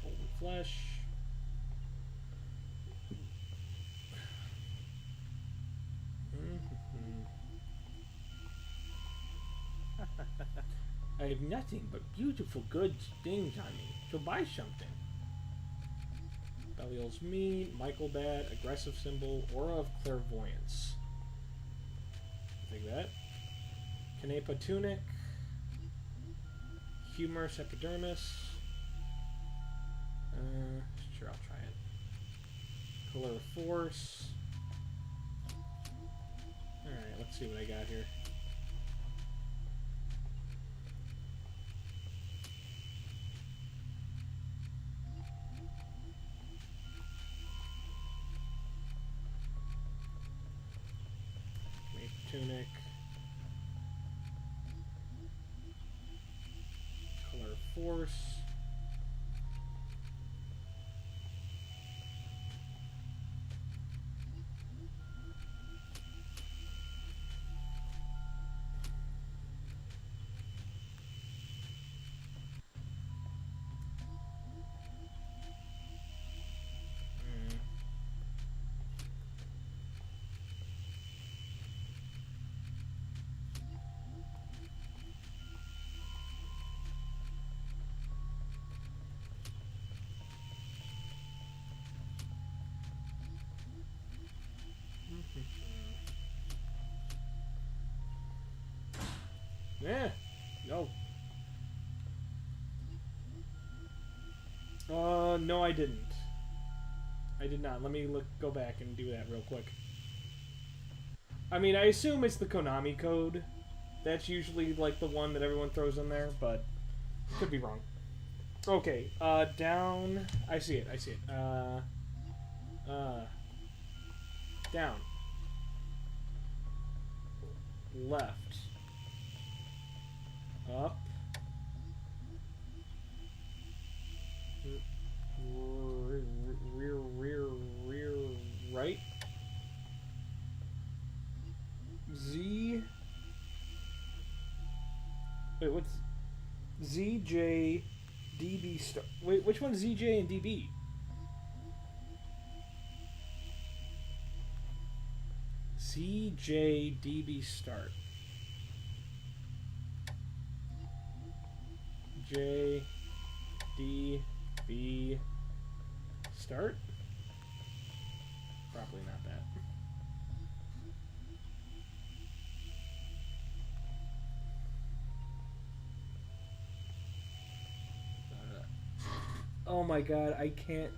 A: Golden flesh. I have nothing but beautiful good things on me, so buy something. Belial's meat, Michael Bat, aggressive symbol, aura of clairvoyance. Take that. Canepa tunic, humorous epidermis. Sure, I'll try it. Pillar of force. All right, let's see what I got here. tunic. Color force. Yeah. No. No, I didn't. I did not. Let me go back and do that real quick. I mean, I assume it's the Konami code. That's usually, like, the one that everyone throws in there, but could be wrong. Okay, down. I see it, I see it. Down. Left. Up. Rear, right. Z. Wait, what's ZJ DB star? Wait, which one's ZJ and DB? ZJ DB start. J D B start? Probably not that. Oh my god, I can't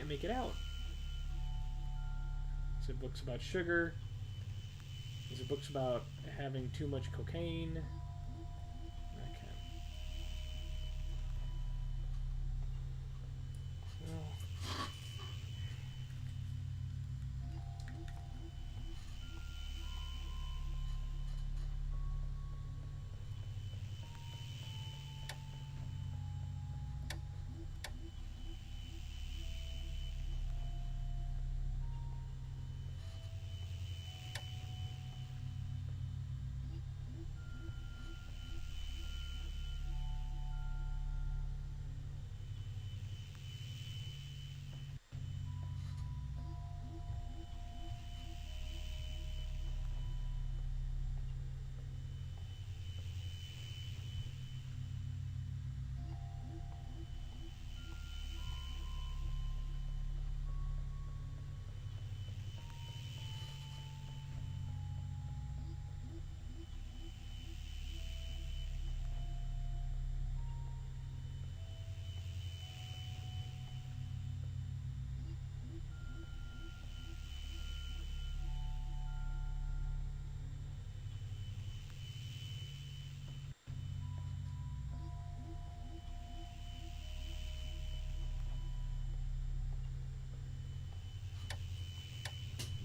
A: make it out. Is it books about sugar? Is it books about having too much cocaine? Okay.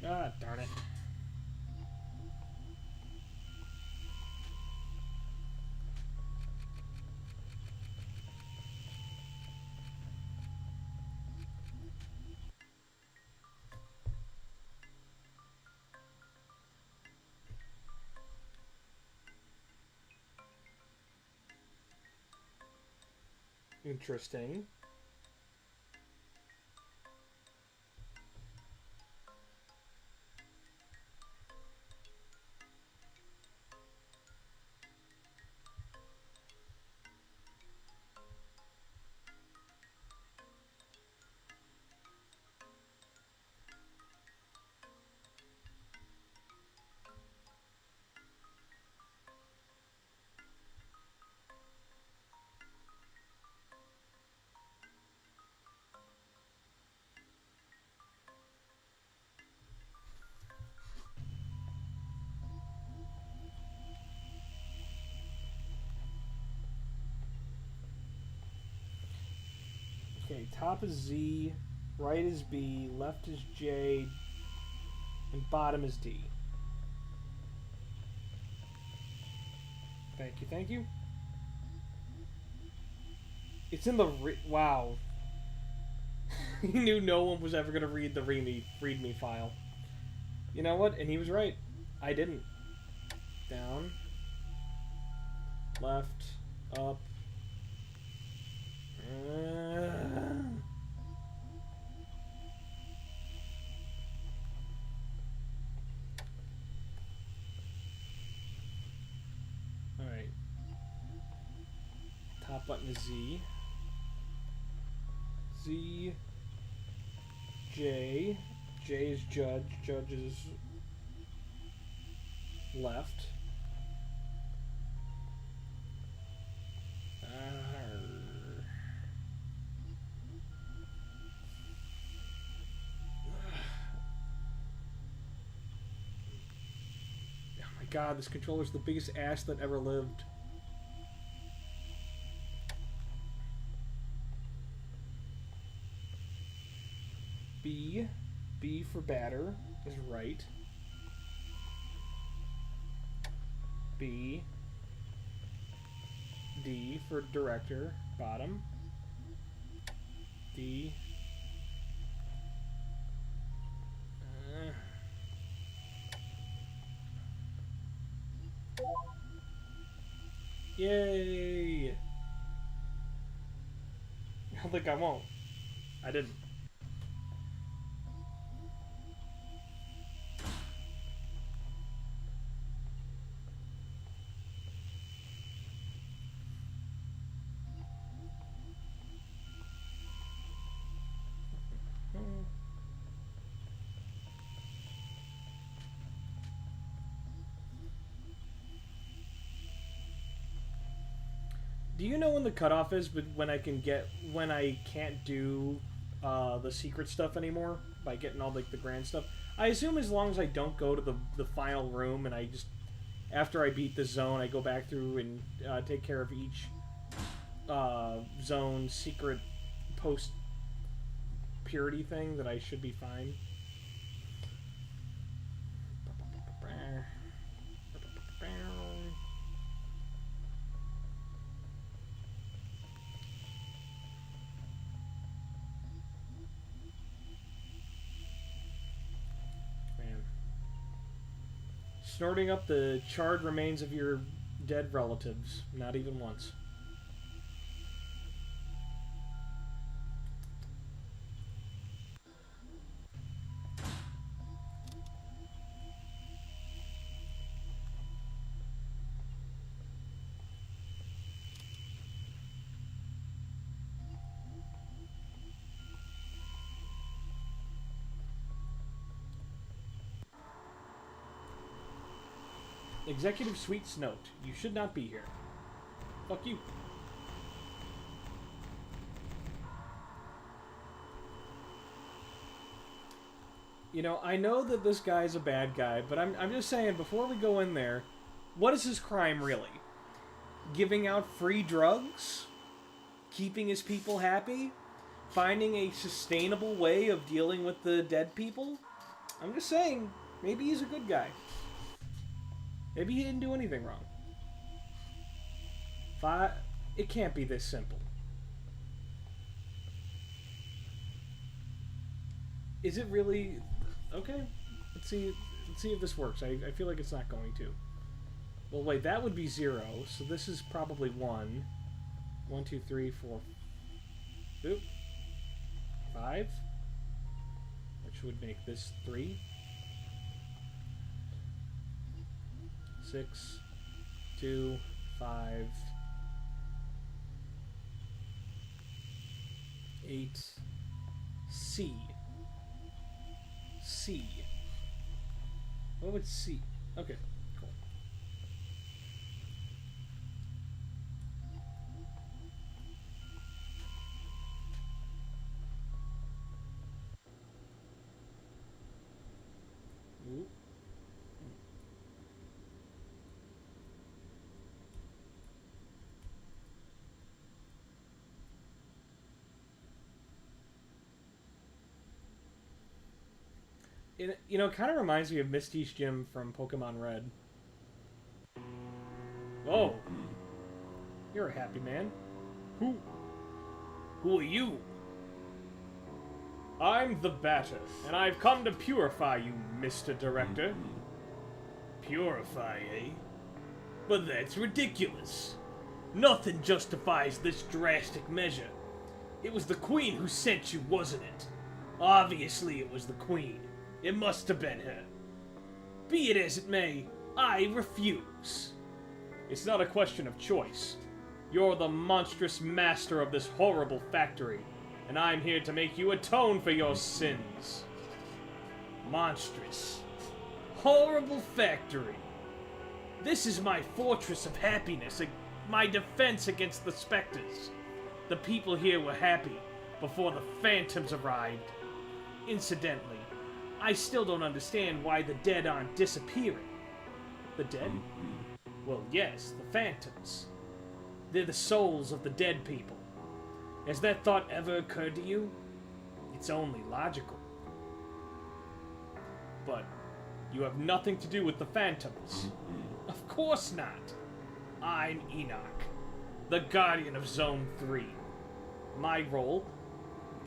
A: Ah, darn it. Interesting. Okay, top is Z, right is B, left is J, and bottom is D. Thank you, thank you. It's in the wow. He knew no one was ever gonna read the readme file. You know what? And he was right. I didn't. Down. Left. Up. Alright. Top button is Z. Z. J. J is judge. Judge is left. Oh my god, this controller's the biggest ass that ever lived. B. B for batter is right. B. D for director, bottom. D. Yay! I don't think I won't. I didn't. Do you know when the cutoff is, but when I can't do the secret stuff anymore by getting all like the grand stuff? I assume as long as I don't go to the final room and I just, after I beat the zone, I go back through and take care of each zone secret post purity thing, that I should be fine. Snorting up the charred remains of your dead relatives. Not even once. Executive Suite's note. You should not be here. Fuck you. You know, I know that this guy's a bad guy, but I'm just saying, before we go in there, what is his crime really? Giving out free drugs? Keeping his people happy? Finding a sustainable way of dealing with the dead people? I'm just saying, maybe he's a good guy. Maybe he didn't do anything wrong. It can't be this simple. Is it really? Okay, let's see if this works. I feel like it's not going to. Well, wait, that would be 0, so this is probably 1. 1, 2, 3, 4. Oop. 5. Which would make this 3. 6, 2, 5, 8, C. C. What would C? Okay, cool. Ooh. You know, it kind of reminds me of Misty's gym from Pokemon Red. Oh. You're a happy man. Who are you? I'm the Batter, and I've come to purify you, Mr. Director.
B: Purify, eh? But that's ridiculous. Nothing justifies this drastic measure. It was the Queen who sent you, wasn't it? Obviously it was the Queen. It must have been her. Be it as it may, I refuse.
A: It's not a question of choice. You're the monstrous master of this horrible factory, and I'm here to make you atone for your sins.
B: Monstrous. Horrible factory. This is my fortress of happiness, my defense against the specters. The people here were happy before the phantoms arrived. Incidentally, I still don't understand why the dead aren't disappearing.
A: The dead?
B: Well, yes, the phantoms. They're the souls of the dead people. Has that thought ever occurred to you? It's only logical.
A: But you have nothing to do with the phantoms.
B: Of course not. I'm Enoch, the Guardian of Zone 3. My role,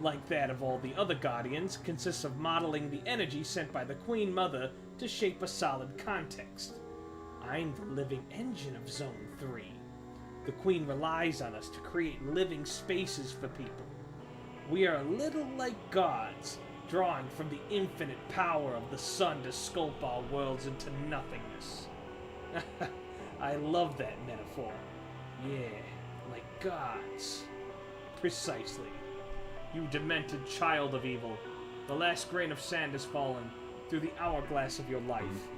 B: like that of all the other Guardians, consists of modeling the energy sent by the Queen Mother to shape a solid context. I'm the living engine of Zone 3. The Queen relies on us to create living spaces for people. We are a little like gods, drawing from the infinite power of the sun to sculpt our worlds into nothingness. I love that metaphor. Yeah, like gods. Precisely. You demented child of evil. The last grain of sand has fallen through the hourglass of your life.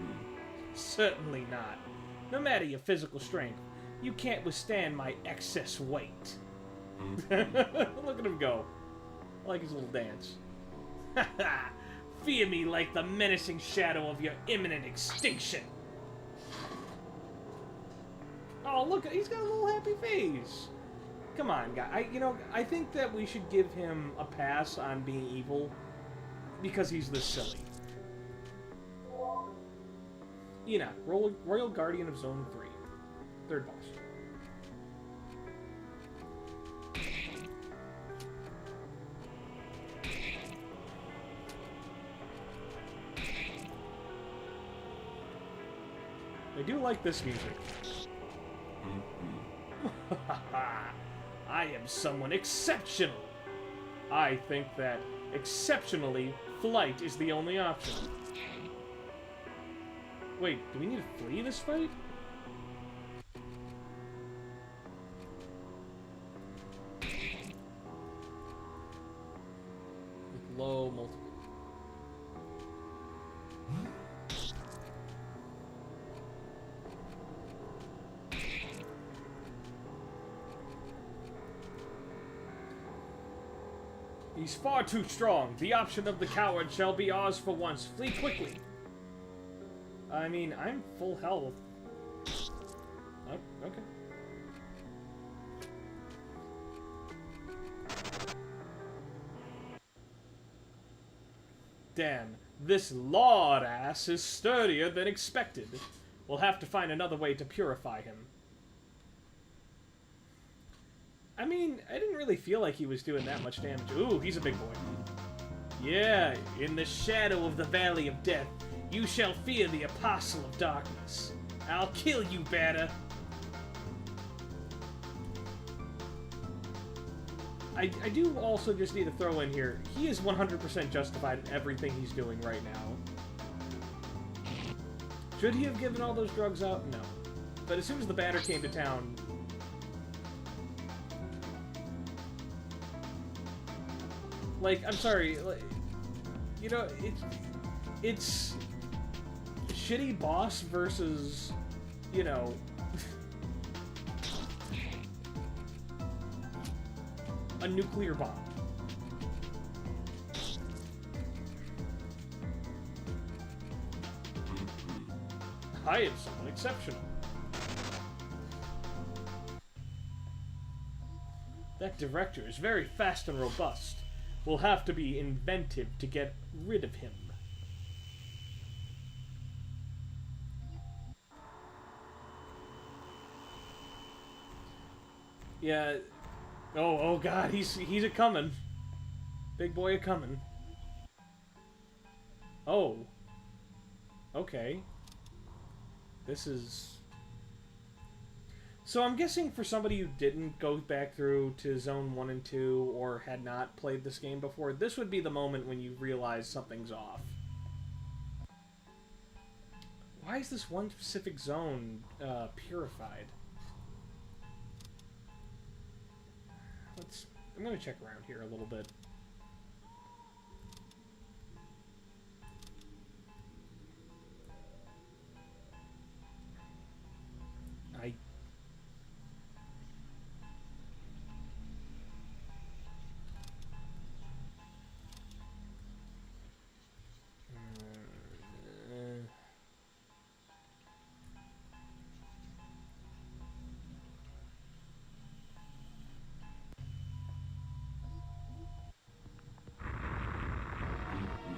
B: Certainly not. No matter your physical strength, you can't withstand my excess weight.
A: Look at him go. I like his little dance.
B: Fear me like the menacing shadow of your imminent extinction.
A: Oh, look, he's got a little happy face. Come on, guy. I think that we should give him a pass on being evil because he's this silly. Enoch, Royal Guardian of Zone 3. Third boss. I do like this music.
B: I am someone exceptional.
A: I think that, exceptionally, flight is the only option. Wait, do we need to flee this fight? With low multiple.
B: He's far too strong. The option of the coward shall be ours for once. Flee quickly.
A: I mean, I'm full health. Oh, okay. Damn, this lord ass is sturdier than expected. We'll have to find another way to purify him. I mean, I didn't really feel like he was doing that much damage. Ooh, he's a big boy.
B: Yeah, in the shadow of the Valley of Death, you shall fear the Apostle of Darkness. I'll kill you, Batter.
A: I do also just need to throw in here, he is 100% justified in everything he's doing right now. Should he have given all those drugs out? No. But as soon as the Batter came to town... Like, I'm sorry, like, you know, it's shitty boss versus, you know, a nuclear bomb. I am someone exceptional. That director is very fast and robust. We'll have to be inventive to get rid of him. Yeah. Oh God, he's a coming. Big boy a coming. Oh. Okay. This is... So I'm guessing for somebody who didn't go back through to Zone 1 and 2 or had not played this game before, this would be the moment when you realize something's off. Why is this one specific zone purified? I'm gonna check around here a little bit.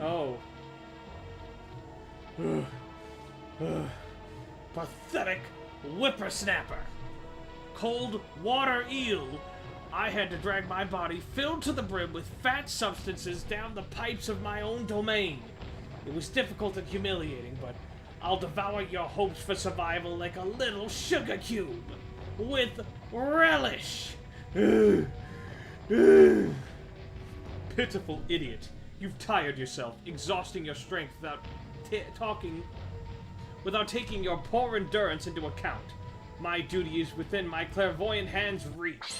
A: Oh. Pathetic whippersnapper. Cold water eel. I had to drag my body filled to the brim with fat substances down the pipes of my own domain. It was difficult and humiliating, but I'll devour your hopes for survival like a little sugar cube. With relish. Pitiful idiot. You've tired yourself, exhausting your strength without taking your poor endurance into account. My duty is within my clairvoyant hand's reach.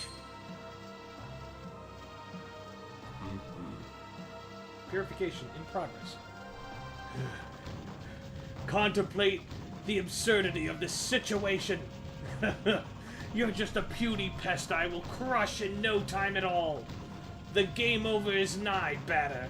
A: Purification in progress. Contemplate the absurdity of this situation. You're just a puny pest I will crush in no time at all. The game over is nigh, batter.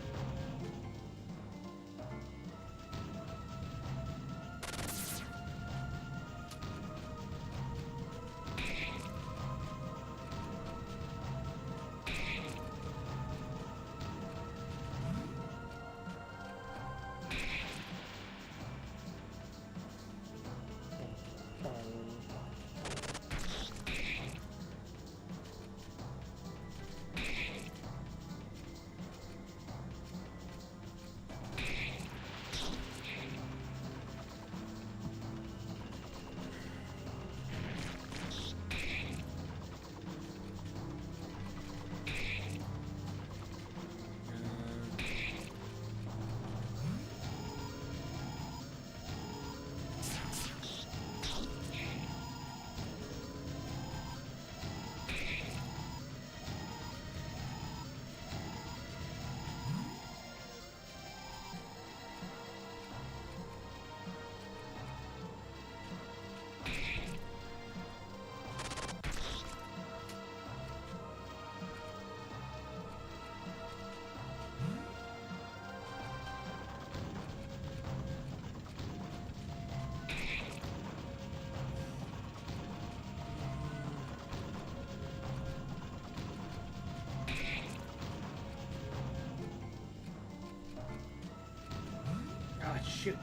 A: Ah, shoot.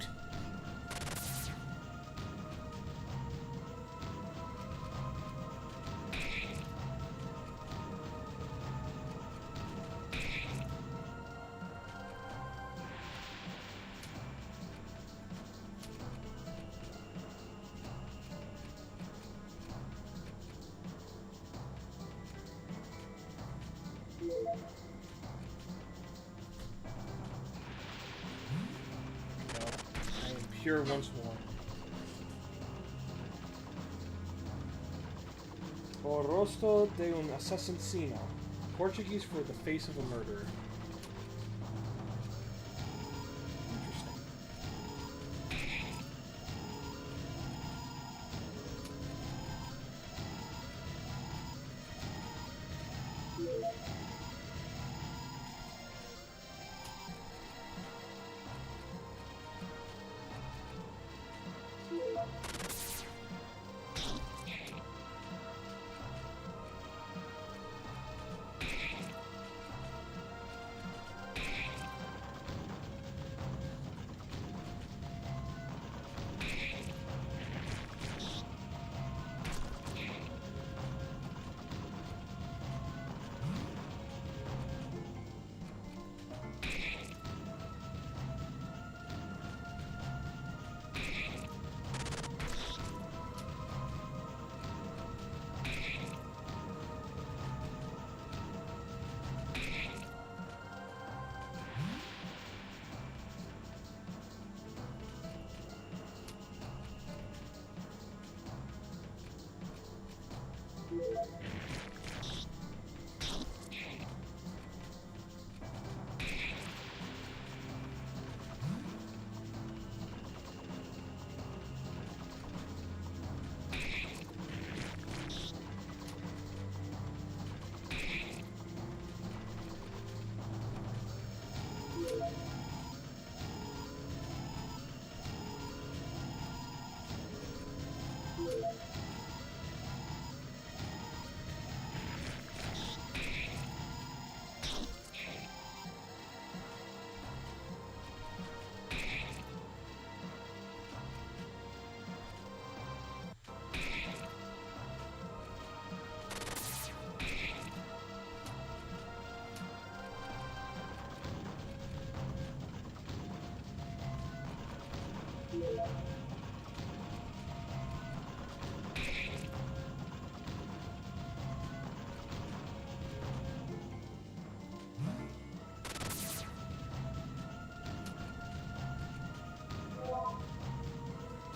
A: I am pure once more. O rosto de un assassino. Portuguese for the face of a murderer.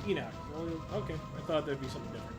A: Enoch. Well, okay, I thought there'd be something different.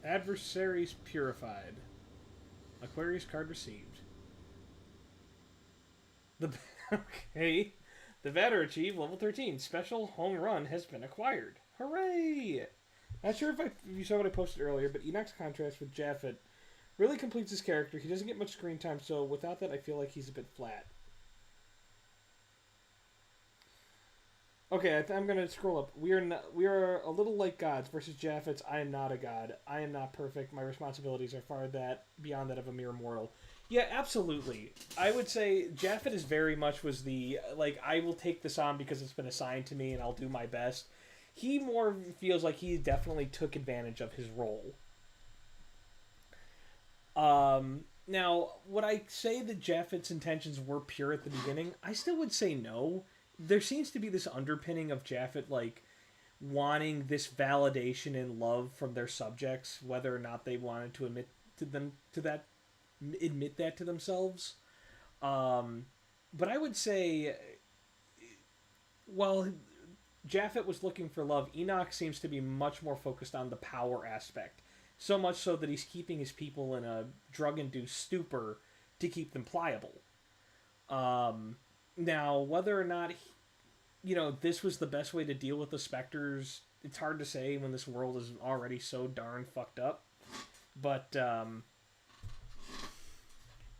A: Adversaries purified. Aquarius card received. The okay. The Vader achieved level 13. Special home run has been acquired. Hooray! Not sure if you saw what I posted earlier, but Enoch's contrast with Japhet really completes his character. He doesn't get much screen time, so without that, I feel like he's a bit flat. Okay, I'm gonna scroll up. We are a little like gods versus Japhet's. I am not a god. I am not perfect. My responsibilities are far beyond that of a mere mortal. Yeah, absolutely. I would say Japhet is very much was the like I will take this on because it's been assigned to me and I'll do my best. He more feels like he definitely took advantage of his role. Now, would I say that Japhet's intentions were pure at the beginning? I still would say no. There seems to be this underpinning of Japhet, like, wanting this validation and love from their subjects, whether or not they wanted to admit that to themselves. But I would say, while Japhet was looking for love, Enoch seems to be much more focused on the power aspect. So much so that he's keeping his people in a drug-induced stupor to keep them pliable. Now, whether or not, this was the best way to deal with the Spectres, it's hard to say when this world is already so darn fucked up. But,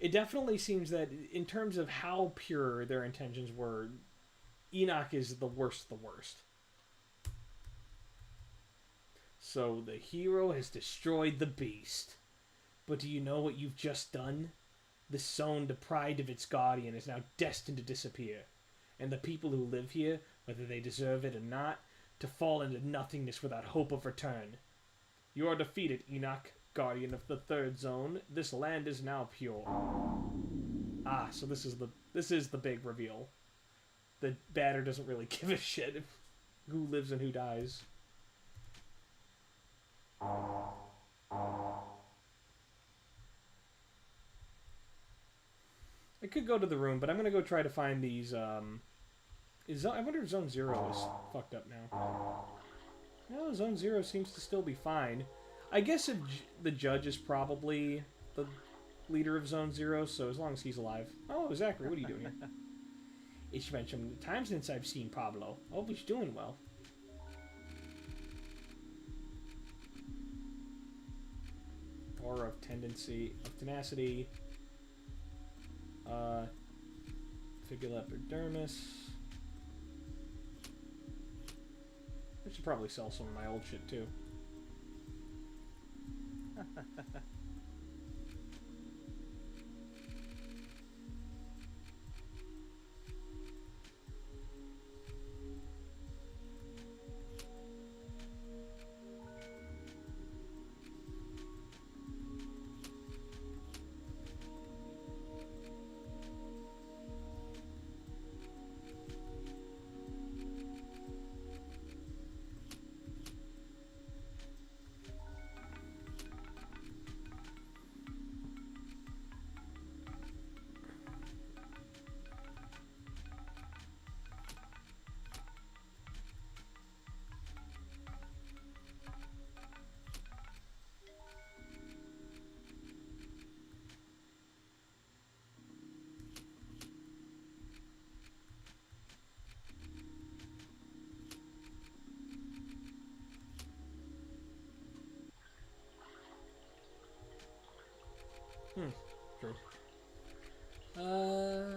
A: it definitely seems that in terms of how pure their intentions were, Enoch is the worst of the worst. So, the hero has destroyed the beast. But do you know what you've just done? The zone deprived of its guardian is now destined to disappear, and the people who live here, whether they deserve it or not, to fall into nothingness without hope of return. You are defeated, Enoch, guardian of the third zone. This land is now pure. Ah, so this is the big reveal. The Batter doesn't really give a shit who lives and who dies. I could go to the room, but I'm gonna go try to find these. I wonder if Zone 0 is fucked up now. No, Zone 0 seems to still be fine. I guess the judge is probably the leader of Zone 0, so as long as he's alive. Oh, Zachary, what are you doing here? It's been some time since I've seen Pablo. Hope he's doing well. Aura of Tenacity. Figula Epidermis. I should probably sell some of my old shit too. True. Well,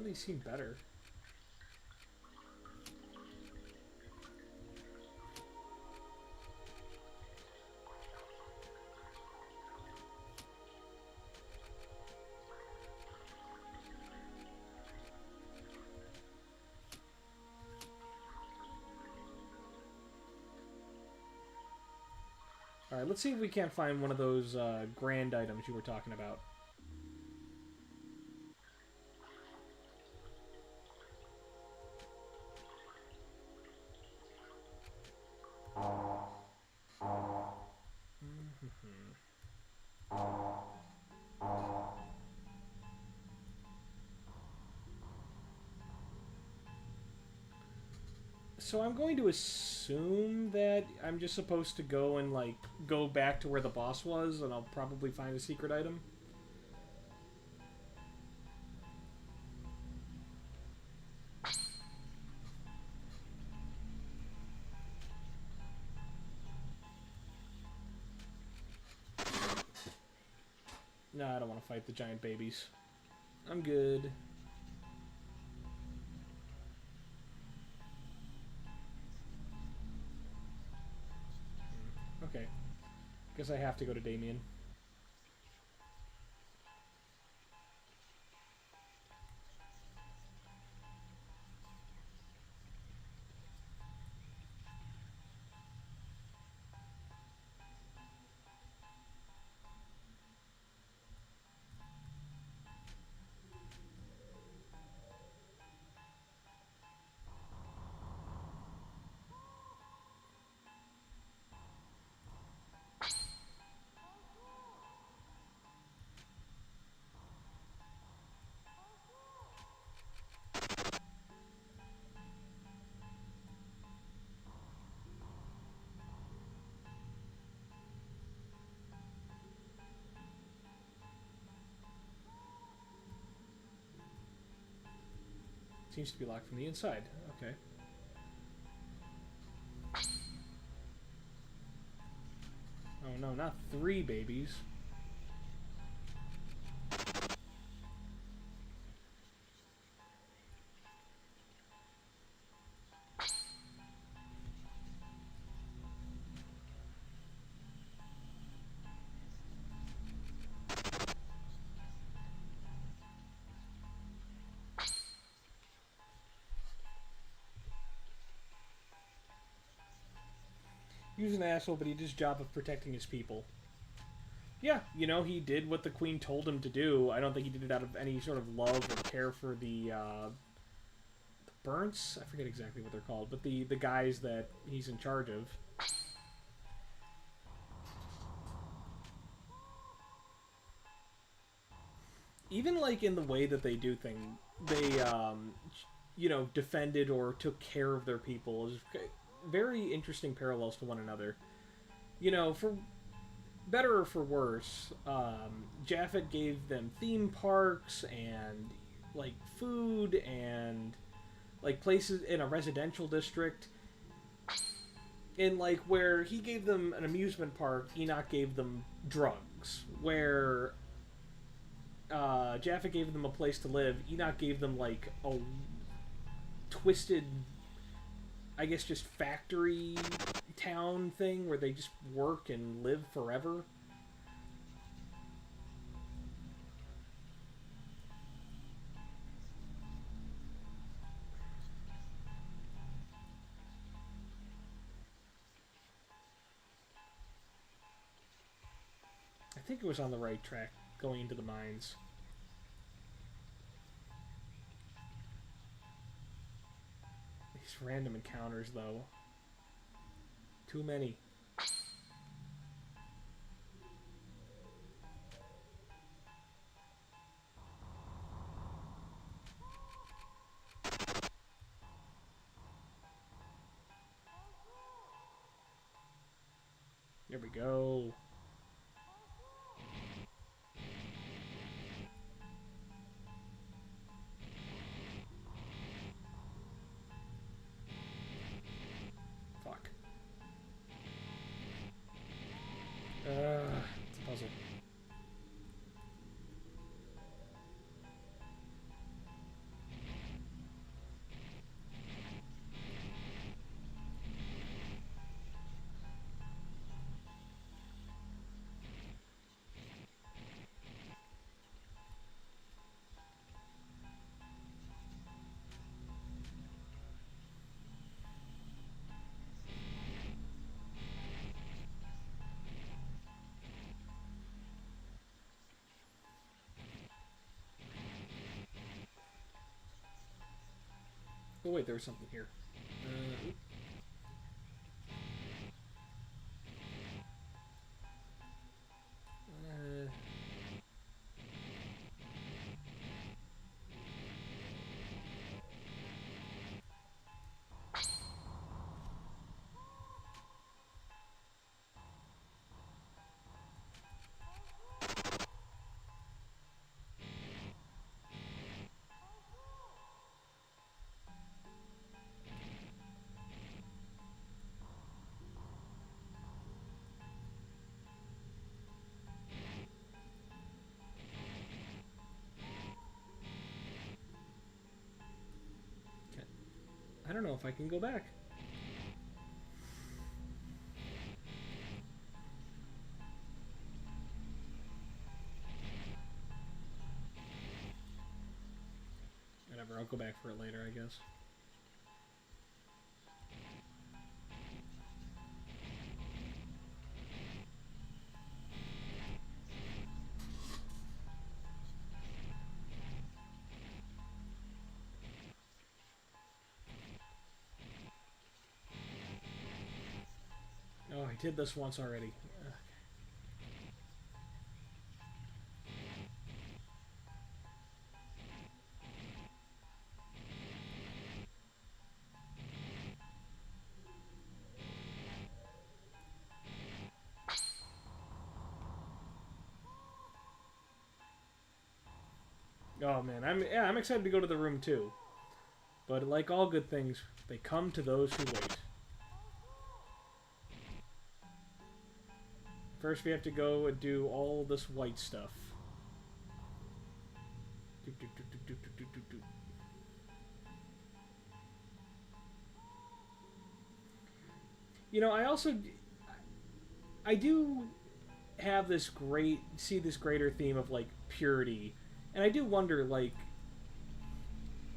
A: these seem better. Alright, let's see if we can't find one of those grand items you were talking about. So I'm going to assume that I'm just supposed to go and, like, go back to where the boss was, and I'll probably find a secret item. No, I don't want to fight the giant babies. I'm good. Okay. Guess I have to go to Damien. Seems to be locked from the inside. Okay. Oh no, not 3 babies. He was an asshole, but he did his job of protecting his people. Yeah, you know, he did what the Queen told him to do. I don't think he did it out of any sort of love or care for the Burnts? I forget exactly what they're called, but the guys that he's in charge of. Even, like, in the way that they do things, they, you know, defended or took care of their people. Is very interesting parallels to one another. You know, for better or for worse, Japhet gave them theme parks and, like, food and, like, places in a residential district. In like where he gave them an amusement park, Enoch gave them drugs. Where Jaffa gave them a place to live, Enoch gave them like a twisted, I guess, just factory town thing where they just work and live forever. I think it was on the right track going into the mines. These random encounters, though. Too many. There we go. Fuck. It's a puzzle. Oh wait, there was something here. I don't know if I can go back. Whatever, I'll go back for it later, I guess. Oh, I did this once already. Oh man, I'm excited to go to the room too. But like all good things, they come to those who wait. First we have to go and do all this white stuff. You know, I do have this this greater theme of like purity. And I do wonder, like,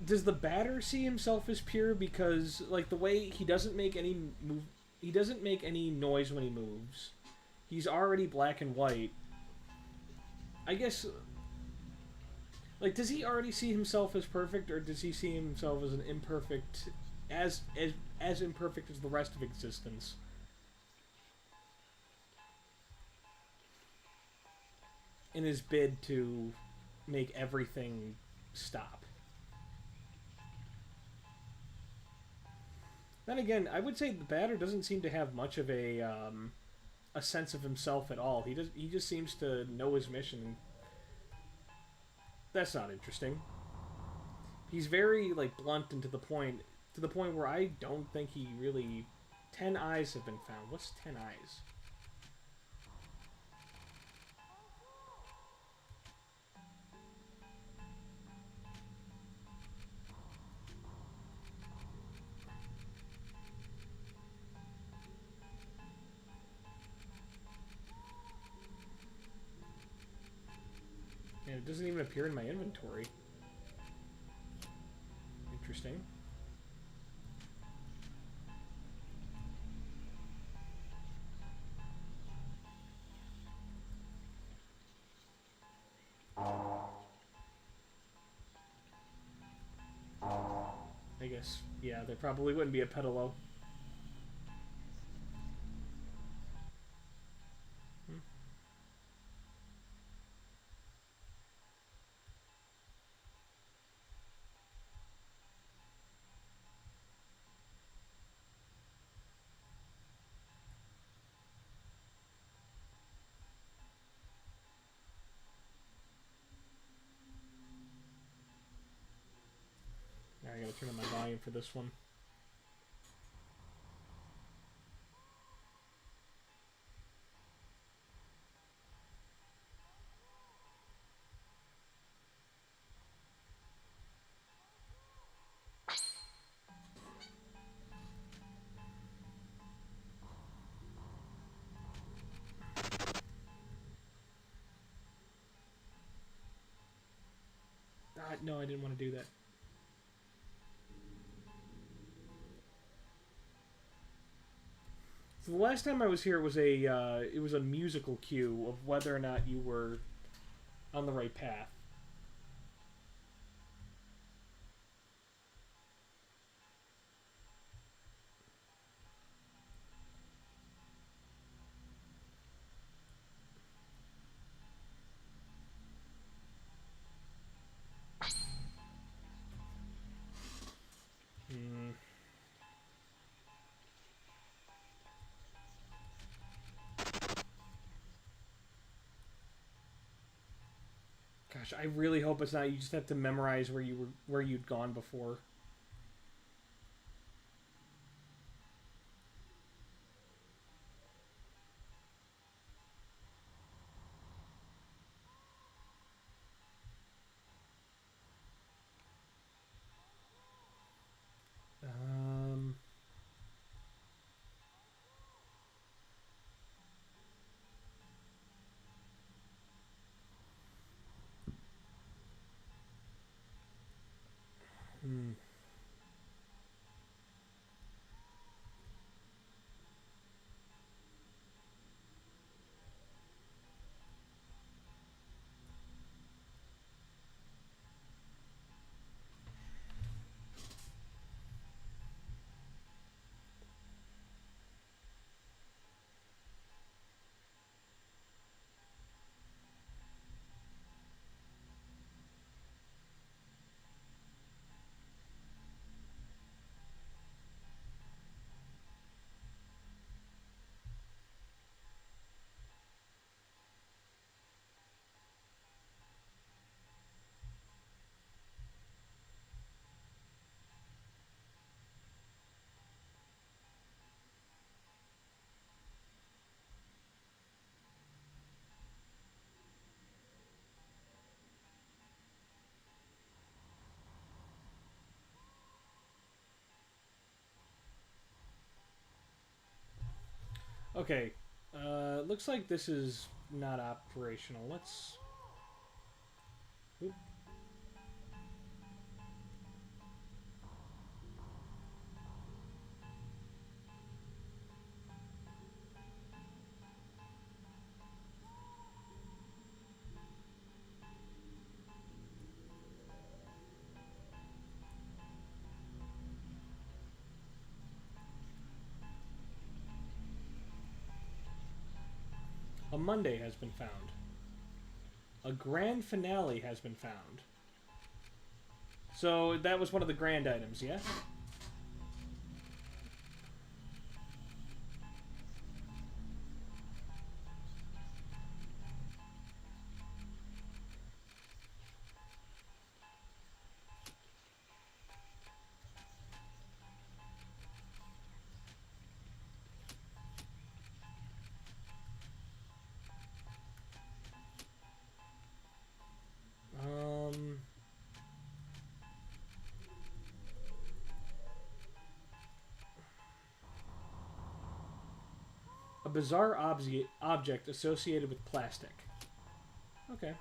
A: does the batter see himself as pure because, like, the way he doesn't make any he doesn't make any noise when he moves. He's already black and white. I guess, like, does he already see himself as perfect, or does he see himself as an imperfect, as imperfect as the rest of existence? In his bid to make everything stop. Then again, I would say the batter doesn't seem to have much of a sense of himself at all. He just seems to know his mission. That's not interesting. He's very like blunt and to the point where I don't think he really 10 eyes have been found. What's 10 eyes? And it doesn't even appear in my inventory. Interesting. I guess, yeah, there probably wouldn't be a pedalo. Now I gotta turn on my volume for this one. No, I didn't want to do that. So the last time I was here, it was a musical cue of whether or not you were on the right path. Hmm. Gosh, I really hope it's not. You just have to memorize where you'd gone before. Um. Hmm. Okay. Looks like this is not operational. Let's. Oop. A Monday has been found. A grand finale has been found. So that was one of the grand items, yes? A bizarre object associated with plastic. Okay.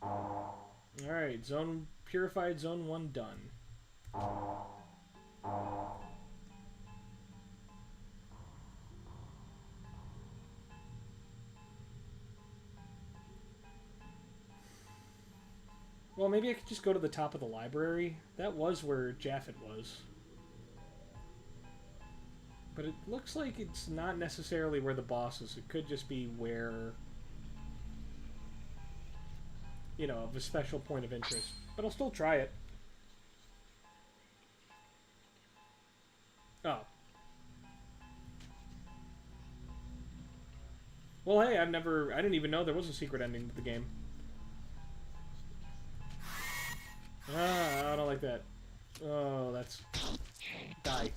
A: Alright, purified zone 1 done. Well, maybe I could just go to the top of the library. That was where Japheth was. But it looks like it's not necessarily where the boss is. It could just be where, you know, of a special point of interest. But I'll still try it. Oh. Well, hey, I didn't even know there was a secret ending to the game. Ah, I don't like that. Oh, that's... Die.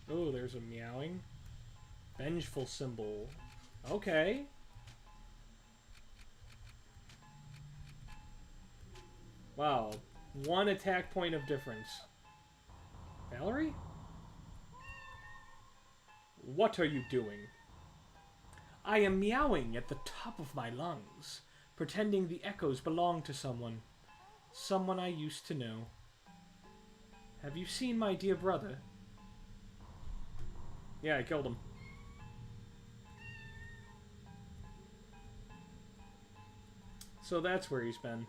A: Oh, there's a meowing. Vengeful symbol. Okay. Wow. 1 attack point of difference. Valerie? What are you doing? I am meowing at the top of my lungs, pretending the echoes belong to someone. Someone I used to know. Have you seen my dear brother? Yeah, I killed him. So that's where he's been.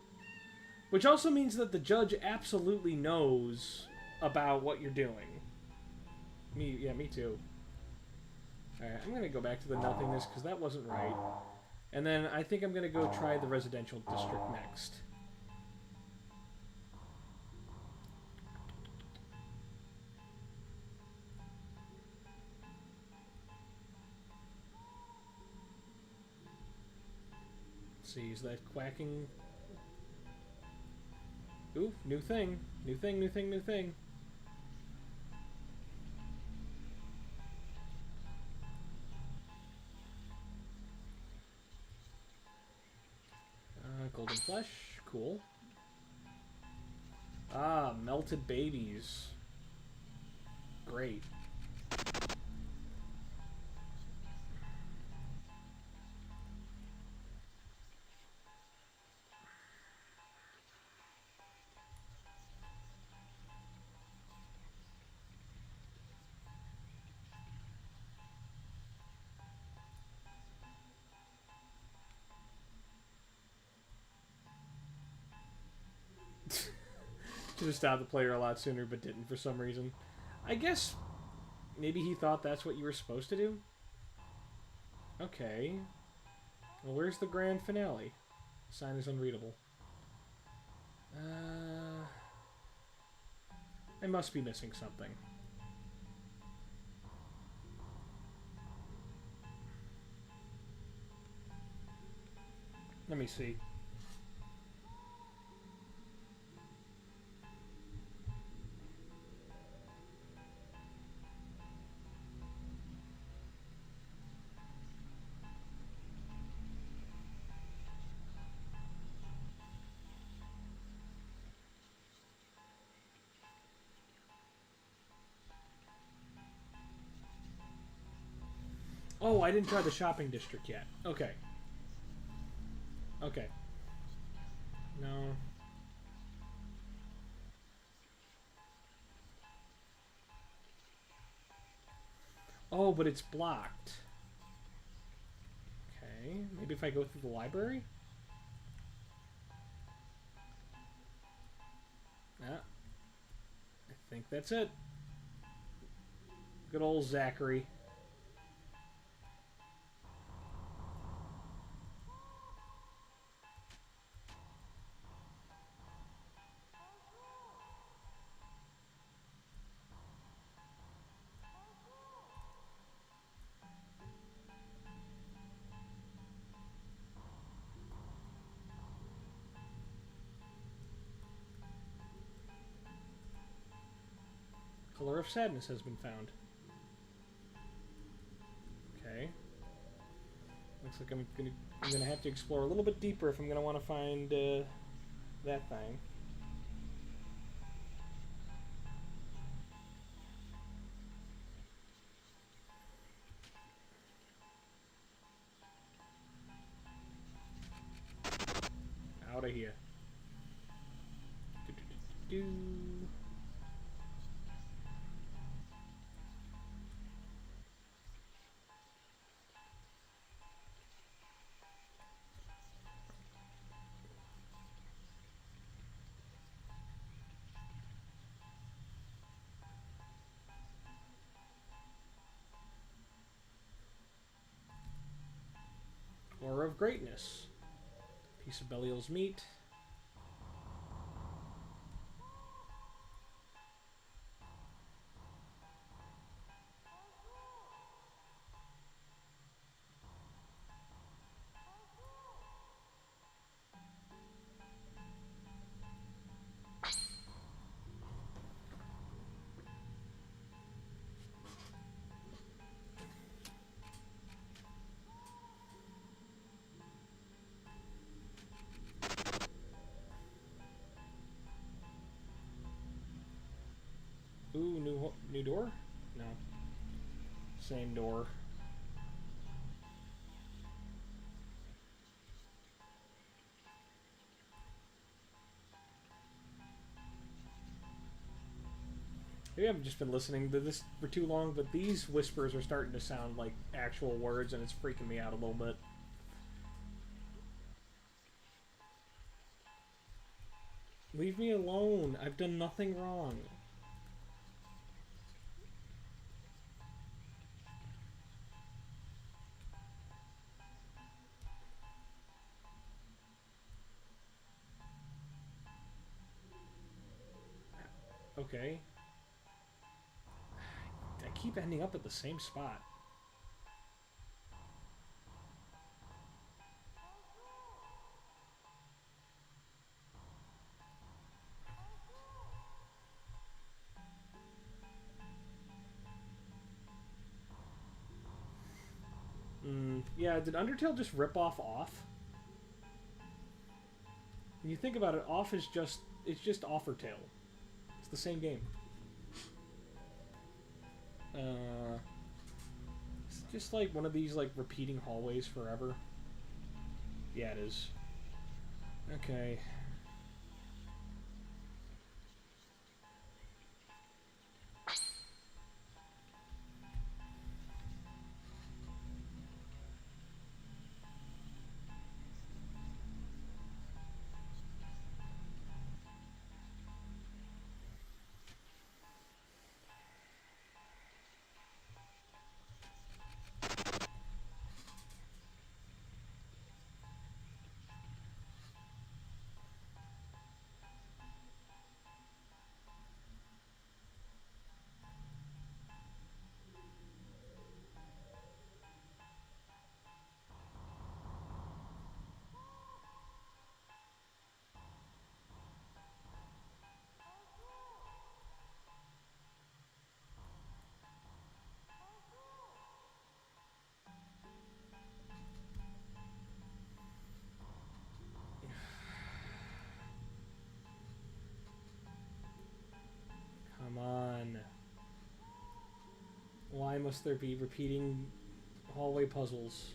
A: Which also means that the judge absolutely knows about what you're doing. Me too. Alright, I'm gonna go back to the nothingness because that wasn't right. And then I think I'm gonna go try the residential district next. Let's see, is that quacking? Ooh, new thing. New thing, new thing, new thing. Golden flesh, cool. Ah, melted babies. Great. Should have stopped the player a lot sooner, but didn't for some reason. I guess maybe he thought that's what you were supposed to do? Okay. Well, where's the grand finale? Sign is unreadable. I must be missing something. Let me see. Oh, I didn't try the shopping district yet. Okay. Okay. No. Oh, but it's blocked. Okay, maybe if I go through the library? Yeah. I think that's it. Good old Zachary. Color of Sadness has been found. Okay. Looks like I'm gonna have to explore a little bit deeper if I'm gonna want to find that thing. Out of here. Do. Aura of Greatness. Piece of Belial's meat. Ooh, new door? No. Same door. Maybe I've just been listening to this for too long, but these whispers are starting to sound like actual words, and it's freaking me out a little bit. Leave me alone. I've done nothing wrong. Okay. I keep ending up at the same spot. Yeah, did Undertale just rip off? When you think about it, it's just Offertale. It's the same game. It's just like one of these like repeating hallways forever. Yeah, it is. Okay. Come on. Why must there be repeating hallway puzzles.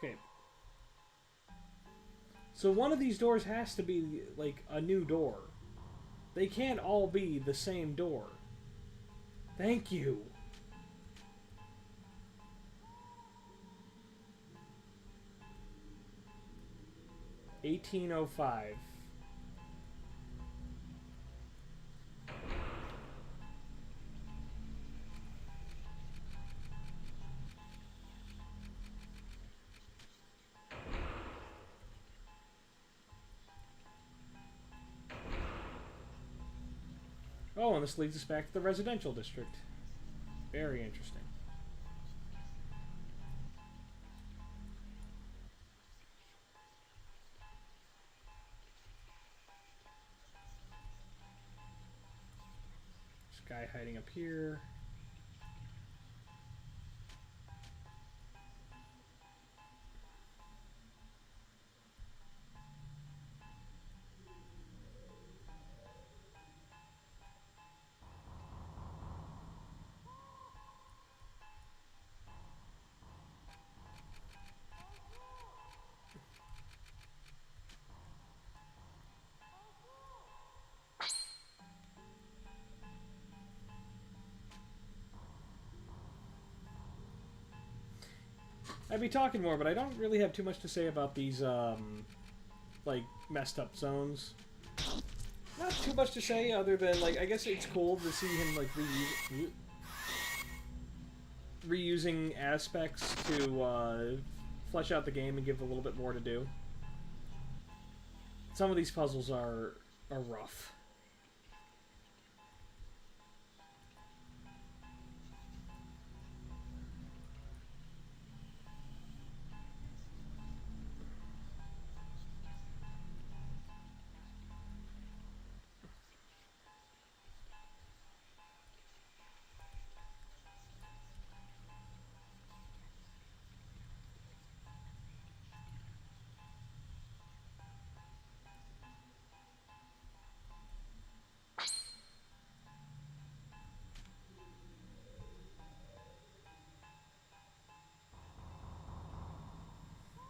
A: Okay. So one of these doors has to be, like, a new door. They can't all be the same door. Thank you. $18.05. Oh, and this leads us back to the residential district. Very interesting. This guy hiding up here. I'd be talking more, but I don't really have too much to say about these, like, messed up zones. Not too much to say other than, like, I guess it's cool to see him, like, reusing aspects to, flesh out the game and give a little bit more to do. Some of these puzzles are rough.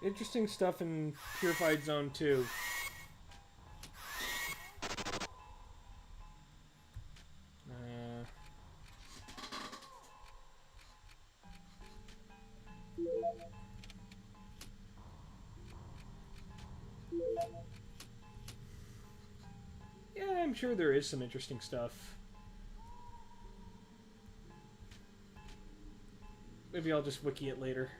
A: Interesting stuff in Purified Zone 2. Yeah, I'm sure there is some interesting stuff. Maybe I'll just wiki it later.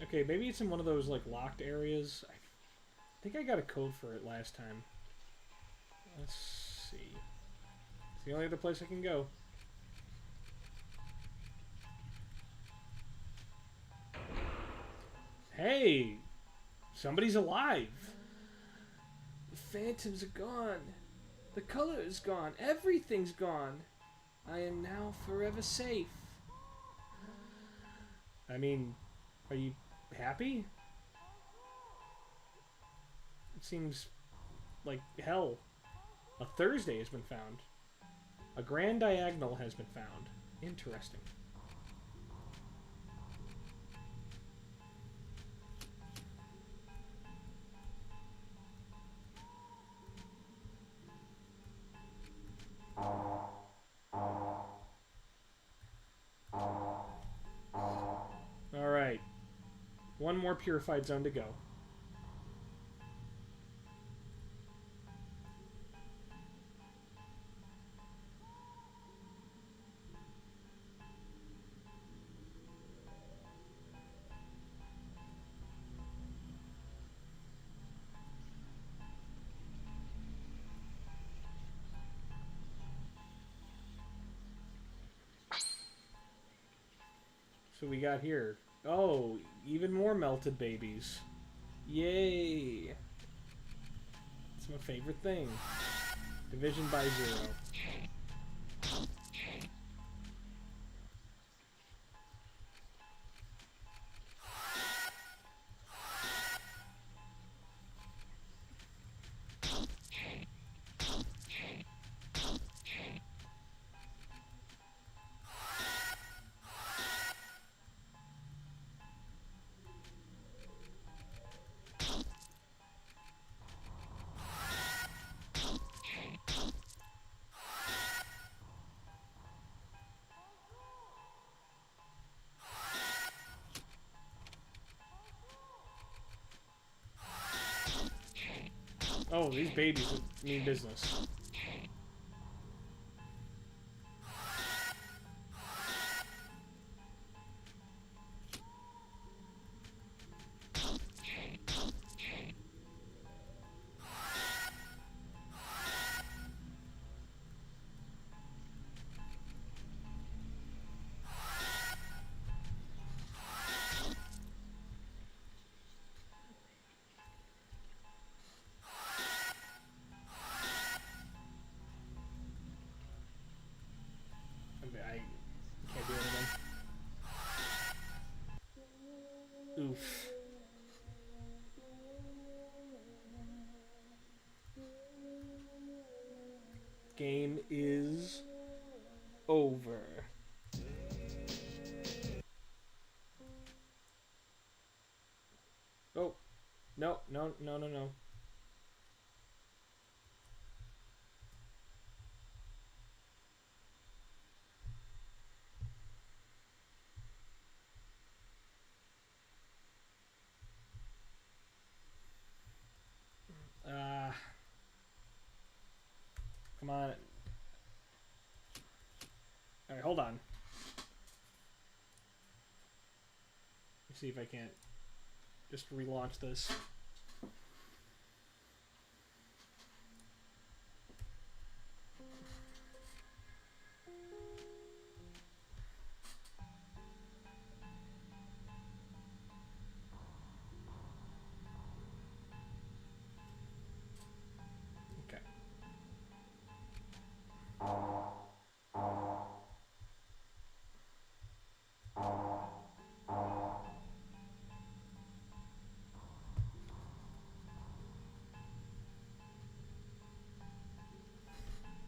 A: Okay, maybe it's in one of those, like, locked areas. I think I got a code for it last time. Let's see. It's the only other place I can go. Hey! Somebody's alive! The phantoms are gone. The color is gone. Everything's gone. I am now forever safe. I mean, are you happy? It seems like hell. A Thursday has been found. A Grand Diagonal has been found. Interesting. Alright. One more purified zone to go. So we got here. Oh, even more melted babies. Yay! It's my favorite thing. Division by 0. Oh, these babies mean business. I can't do anything. Oof. Game is over. Oh. No, no, no, no, no. Come on. Alright, hold on. Let's see if I can't just relaunch this. Okay.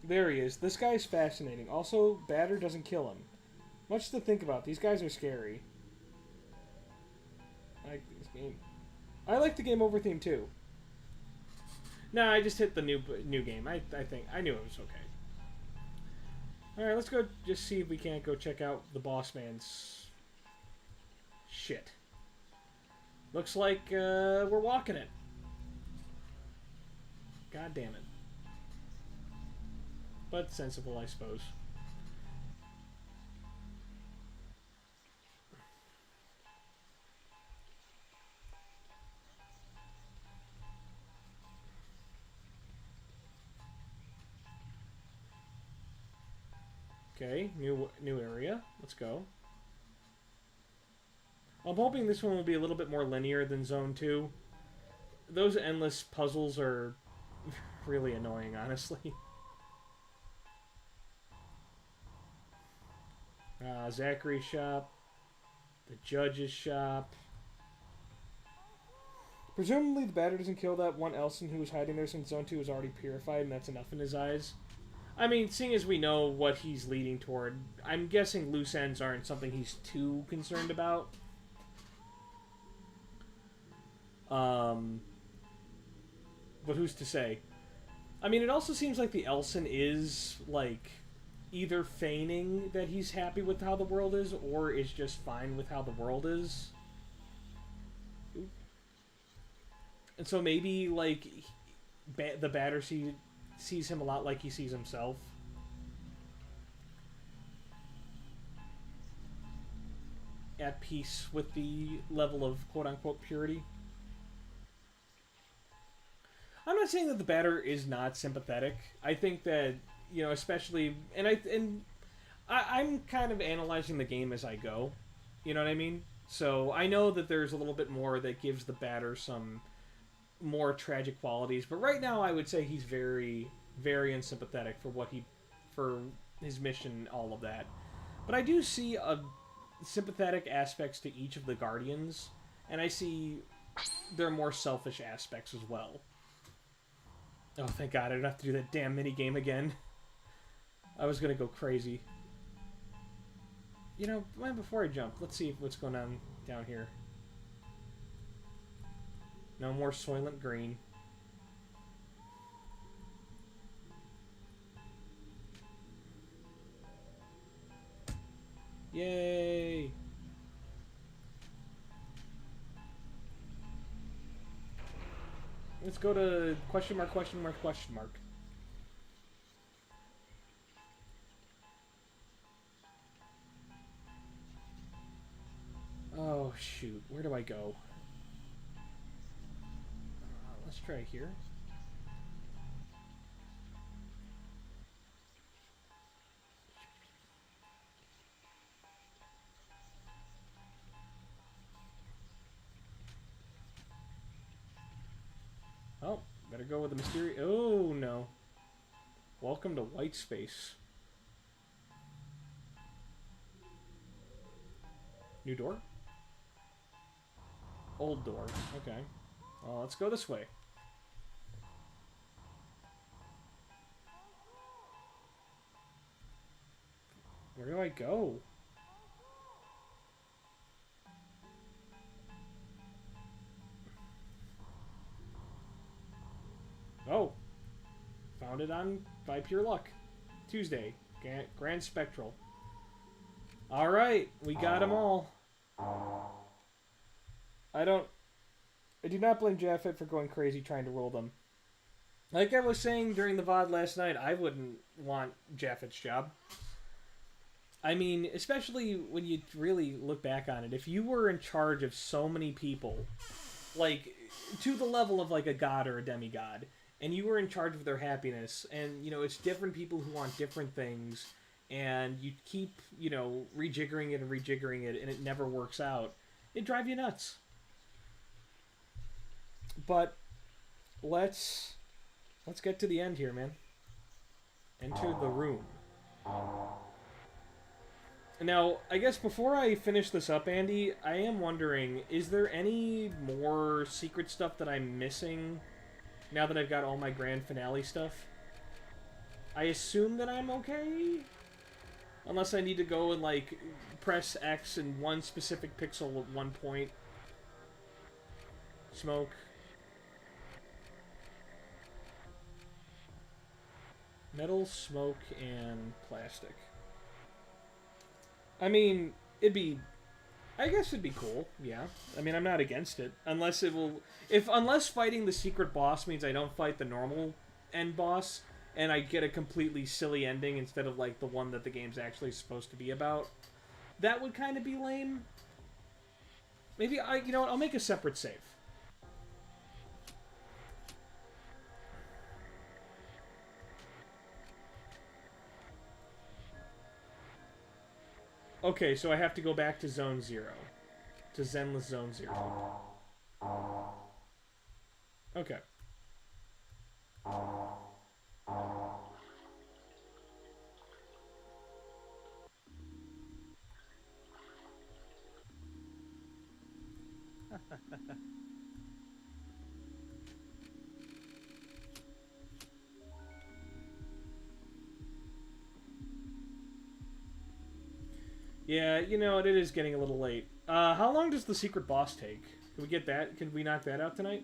A: There he is. This guy's fascinating. Also, batter doesn't kill him. Much to think about. These guys are scary. I like this game. I like the game over theme too. No, I just hit the new game. I think I knew it was okay. All right, let's go just see if we can't go check out the boss man's shit. Looks like we're walking it. God damn it. But sensible, I suppose. Okay, new area. Let's go. I'm hoping this one will be a little bit more linear than Zone 2. Those endless puzzles are really annoying, honestly. Zachary's shop. The judge's shop. Presumably the batter doesn't kill that one Elson who was hiding there since Zone 2 is already purified, and that's enough in his eyes. I mean, seeing as we know what he's leading toward, I'm guessing loose ends aren't something he's too concerned about. But who's to say? I mean, it also seems like the Elson is, like, either feigning that he's happy with how the world is, or is just fine with how the world is. And so maybe, like, the batter sees him a lot like he sees himself. At peace with the level of quote-unquote purity. I'm not saying that the batter is not sympathetic. I think that, you know, especially... And I'm kind of analyzing the game as I go. You know what I mean? So I know that there's a little bit more that gives the batter some more tragic qualities, but right now I would say he's very, very unsympathetic for his mission, all of that. But I do see sympathetic aspects to each of the Guardians, and I see their more selfish aspects as well. Oh, thank God, I don't have to do that damn minigame again. I was gonna go crazy. You know, before I jump, let's see what's going on down here. No more Soylent Green. Yay! Let's go to question mark, question mark, question mark. Oh, shoot. Where do I go? Let's try here. Oh, better go with the mysterious... Oh, no. Welcome to White Space. New door? Old door. Okay. Well, let's go this way. Where do I go? Oh. Found it on by pure luck. Tuesday. Grand Spectral. Alright. We got them all. I do not blame Japheth for going crazy trying to roll them. Like I was saying during the VOD last night, I wouldn't want Japheth's job. I mean, especially when you really look back on it, if you were in charge of so many people, like, to the level of, like, a god or a demigod, and you were in charge of their happiness, and, you know, it's different people who want different things, and you keep, you know, rejiggering it, and it never works out, it'd drive you nuts. But let's get to the end here, man. Enter the room. Now, I guess before I finish this up, Andy, I am wondering, is there any more secret stuff that I'm missing now that I've got all my grand finale stuff? I assume that I'm okay? Unless I need to go and, like, press X in one specific pixel at one point. Smoke. Metal, smoke, and plastic. I mean, I guess it'd be cool, yeah. I mean, I'm not against it. Unless fighting the secret boss means I don't fight the normal end boss, and I get a completely silly ending instead of, like, the one that the game's actually supposed to be about. That would kind of be lame. Maybe, you know what, I'll make a separate save. Okay, so I have to go back to Zone 0. To Zenless Zone 0. Okay. Yeah, you know, it is getting a little late. How long does the secret boss take? Can we get that? Can we knock that out tonight?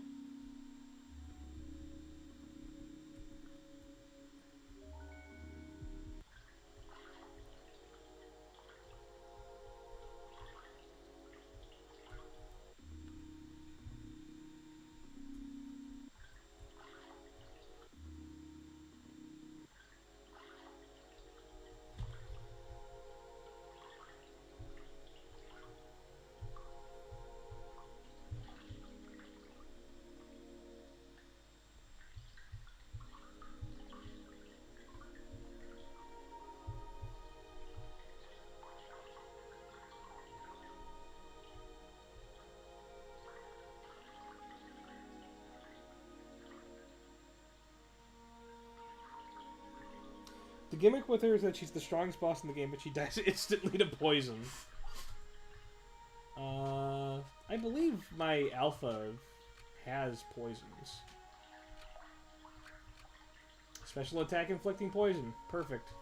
A: The gimmick with her is that she's the strongest boss in the game, but she dies instantly to poison. I believe my alpha has poisons. Special attack inflicting poison. Perfect.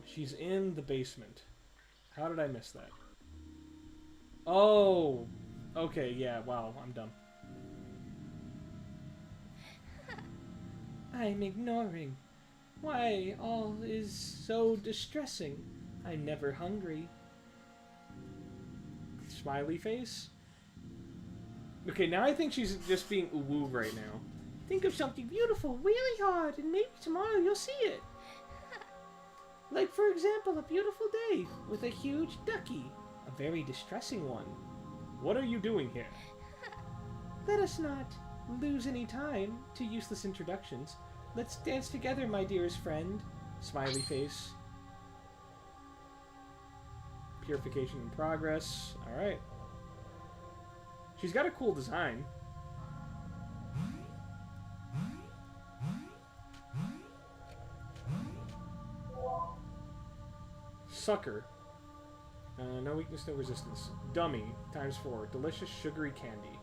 A: She's in the basement. How did I miss that? Oh! Okay, yeah, wow, I'm dumb. I'm ignoring. Why, all is so distressing. I'm never hungry. Smiley face? Okay, now I think she's just being woo right now.
C: Think of something beautiful really hard, and maybe tomorrow you'll see it. Like, for example, a beautiful day with a huge ducky. A very distressing one.
A: What are you doing here?
C: Let us not lose any time to useless introductions. Let's dance together, my dearest friend.
A: Smiley face. Purification in progress. Alright. She's got a cool design. Sucker. No weakness, no resistance. Dummy, times 4. Delicious, sugary candy.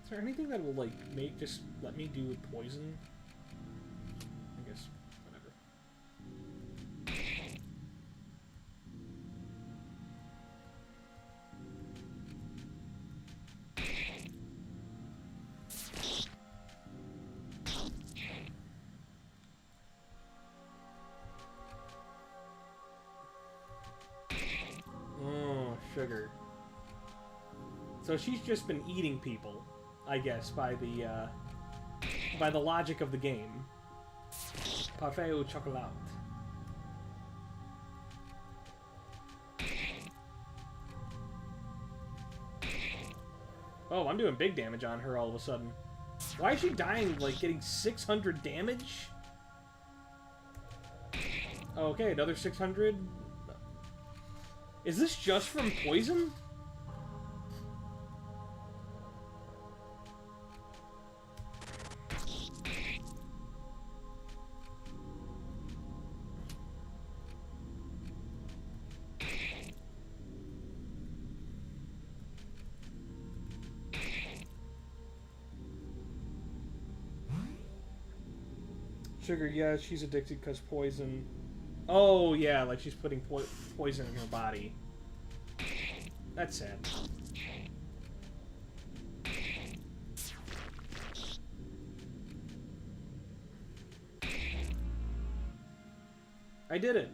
A: Is there anything that will, like, just let me do with poison? I guess, whatever. Oh, sugar. So she's just been eating people, I guess, by the logic of the game. Parfait au chocolat. Oh, I'm doing big damage on her all of a sudden. Why is she dying, like, getting 600 damage? Okay, another 600. Is this just from poison? Sugar, yeah, she's addicted because poison. Oh, yeah, like she's putting poison in her body. That's sad. I did it.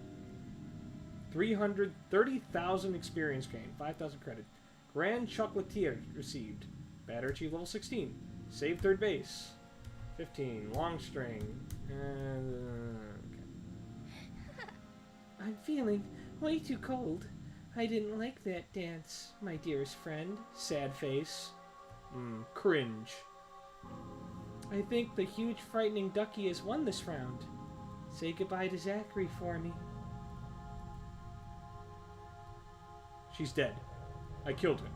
A: 330,000 experience gain. 5,000 credit. Grand Chocolatier received. Batter achieved level 16. Save third base. 15. Long string. Okay.
C: I'm feeling way too cold. I didn't like that dance, my dearest friend.
A: Sad face. Cringe.
C: I think the huge frightening ducky has won this round. Say goodbye to Zachary for me.
A: She's dead. I killed her.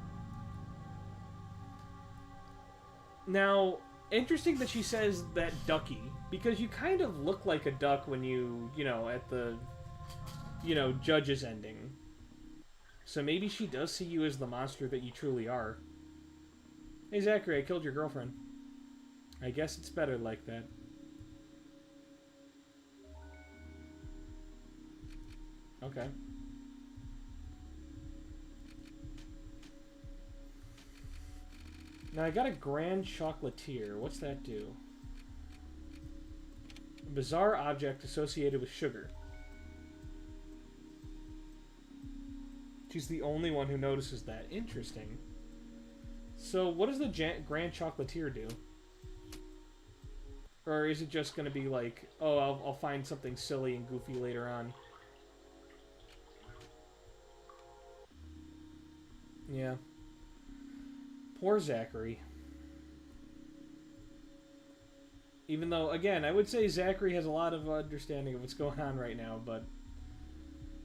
A: Now, interesting that she says that ducky, because you kind of look like a duck when you know, at the, judge's ending. So maybe she does see you as the monster that you truly are. Hey, Zachary, I killed your girlfriend. I guess it's better like that. Okay. Now I got a Grand Chocolatier. What's that do? A bizarre object associated with sugar. She's the only one who notices that. Interesting. So what does the Grand Chocolatier do? Or is it just going to be like, oh, I'll find something silly and goofy later on? Yeah. Poor Zachary. Even though, again, I would say Zachary has a lot of understanding of what's going on right now, but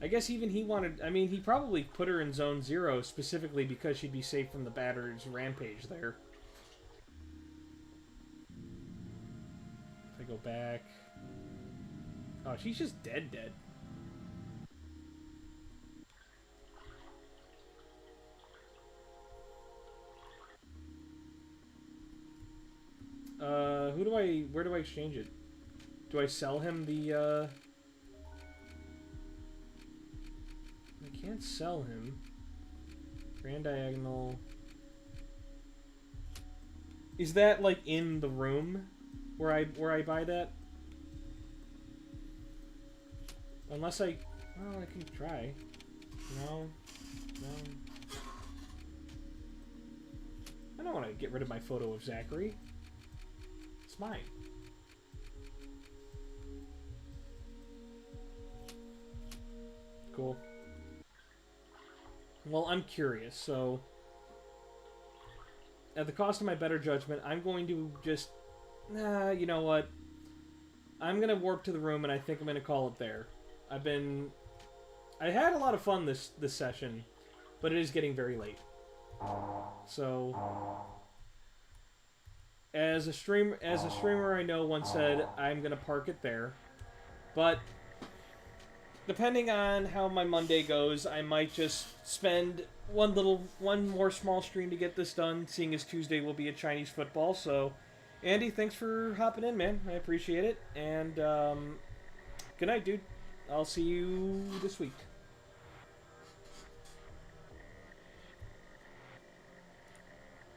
A: I guess even he wanted... I mean, he probably put her in Zone 0 specifically because she'd be safe from the batter's rampage there. If I go back... Oh, she's just dead. Where do I exchange it? Do I sell him the, I can't sell him. Grand Diagonal. Is that, like, in the room where I buy that? Unless I... Well, I can try. No. I don't want to get rid of my photo of Zachary. It's mine. Cool. Well, I'm curious, so... At the cost of my better judgment, I'm going to just... you know what? I'm going to warp to the room, and I think I'm going to call it there. I had a lot of fun this session, but it is getting very late. So... As a streamer I know once said, I'm going to park it there. But... Depending on how my Monday goes, I might just spend one more small stream to get this done, seeing as Tuesday will be a Chinese football. So, Andy, thanks for hopping in, man. I appreciate it. And, good night, dude. I'll see you this week.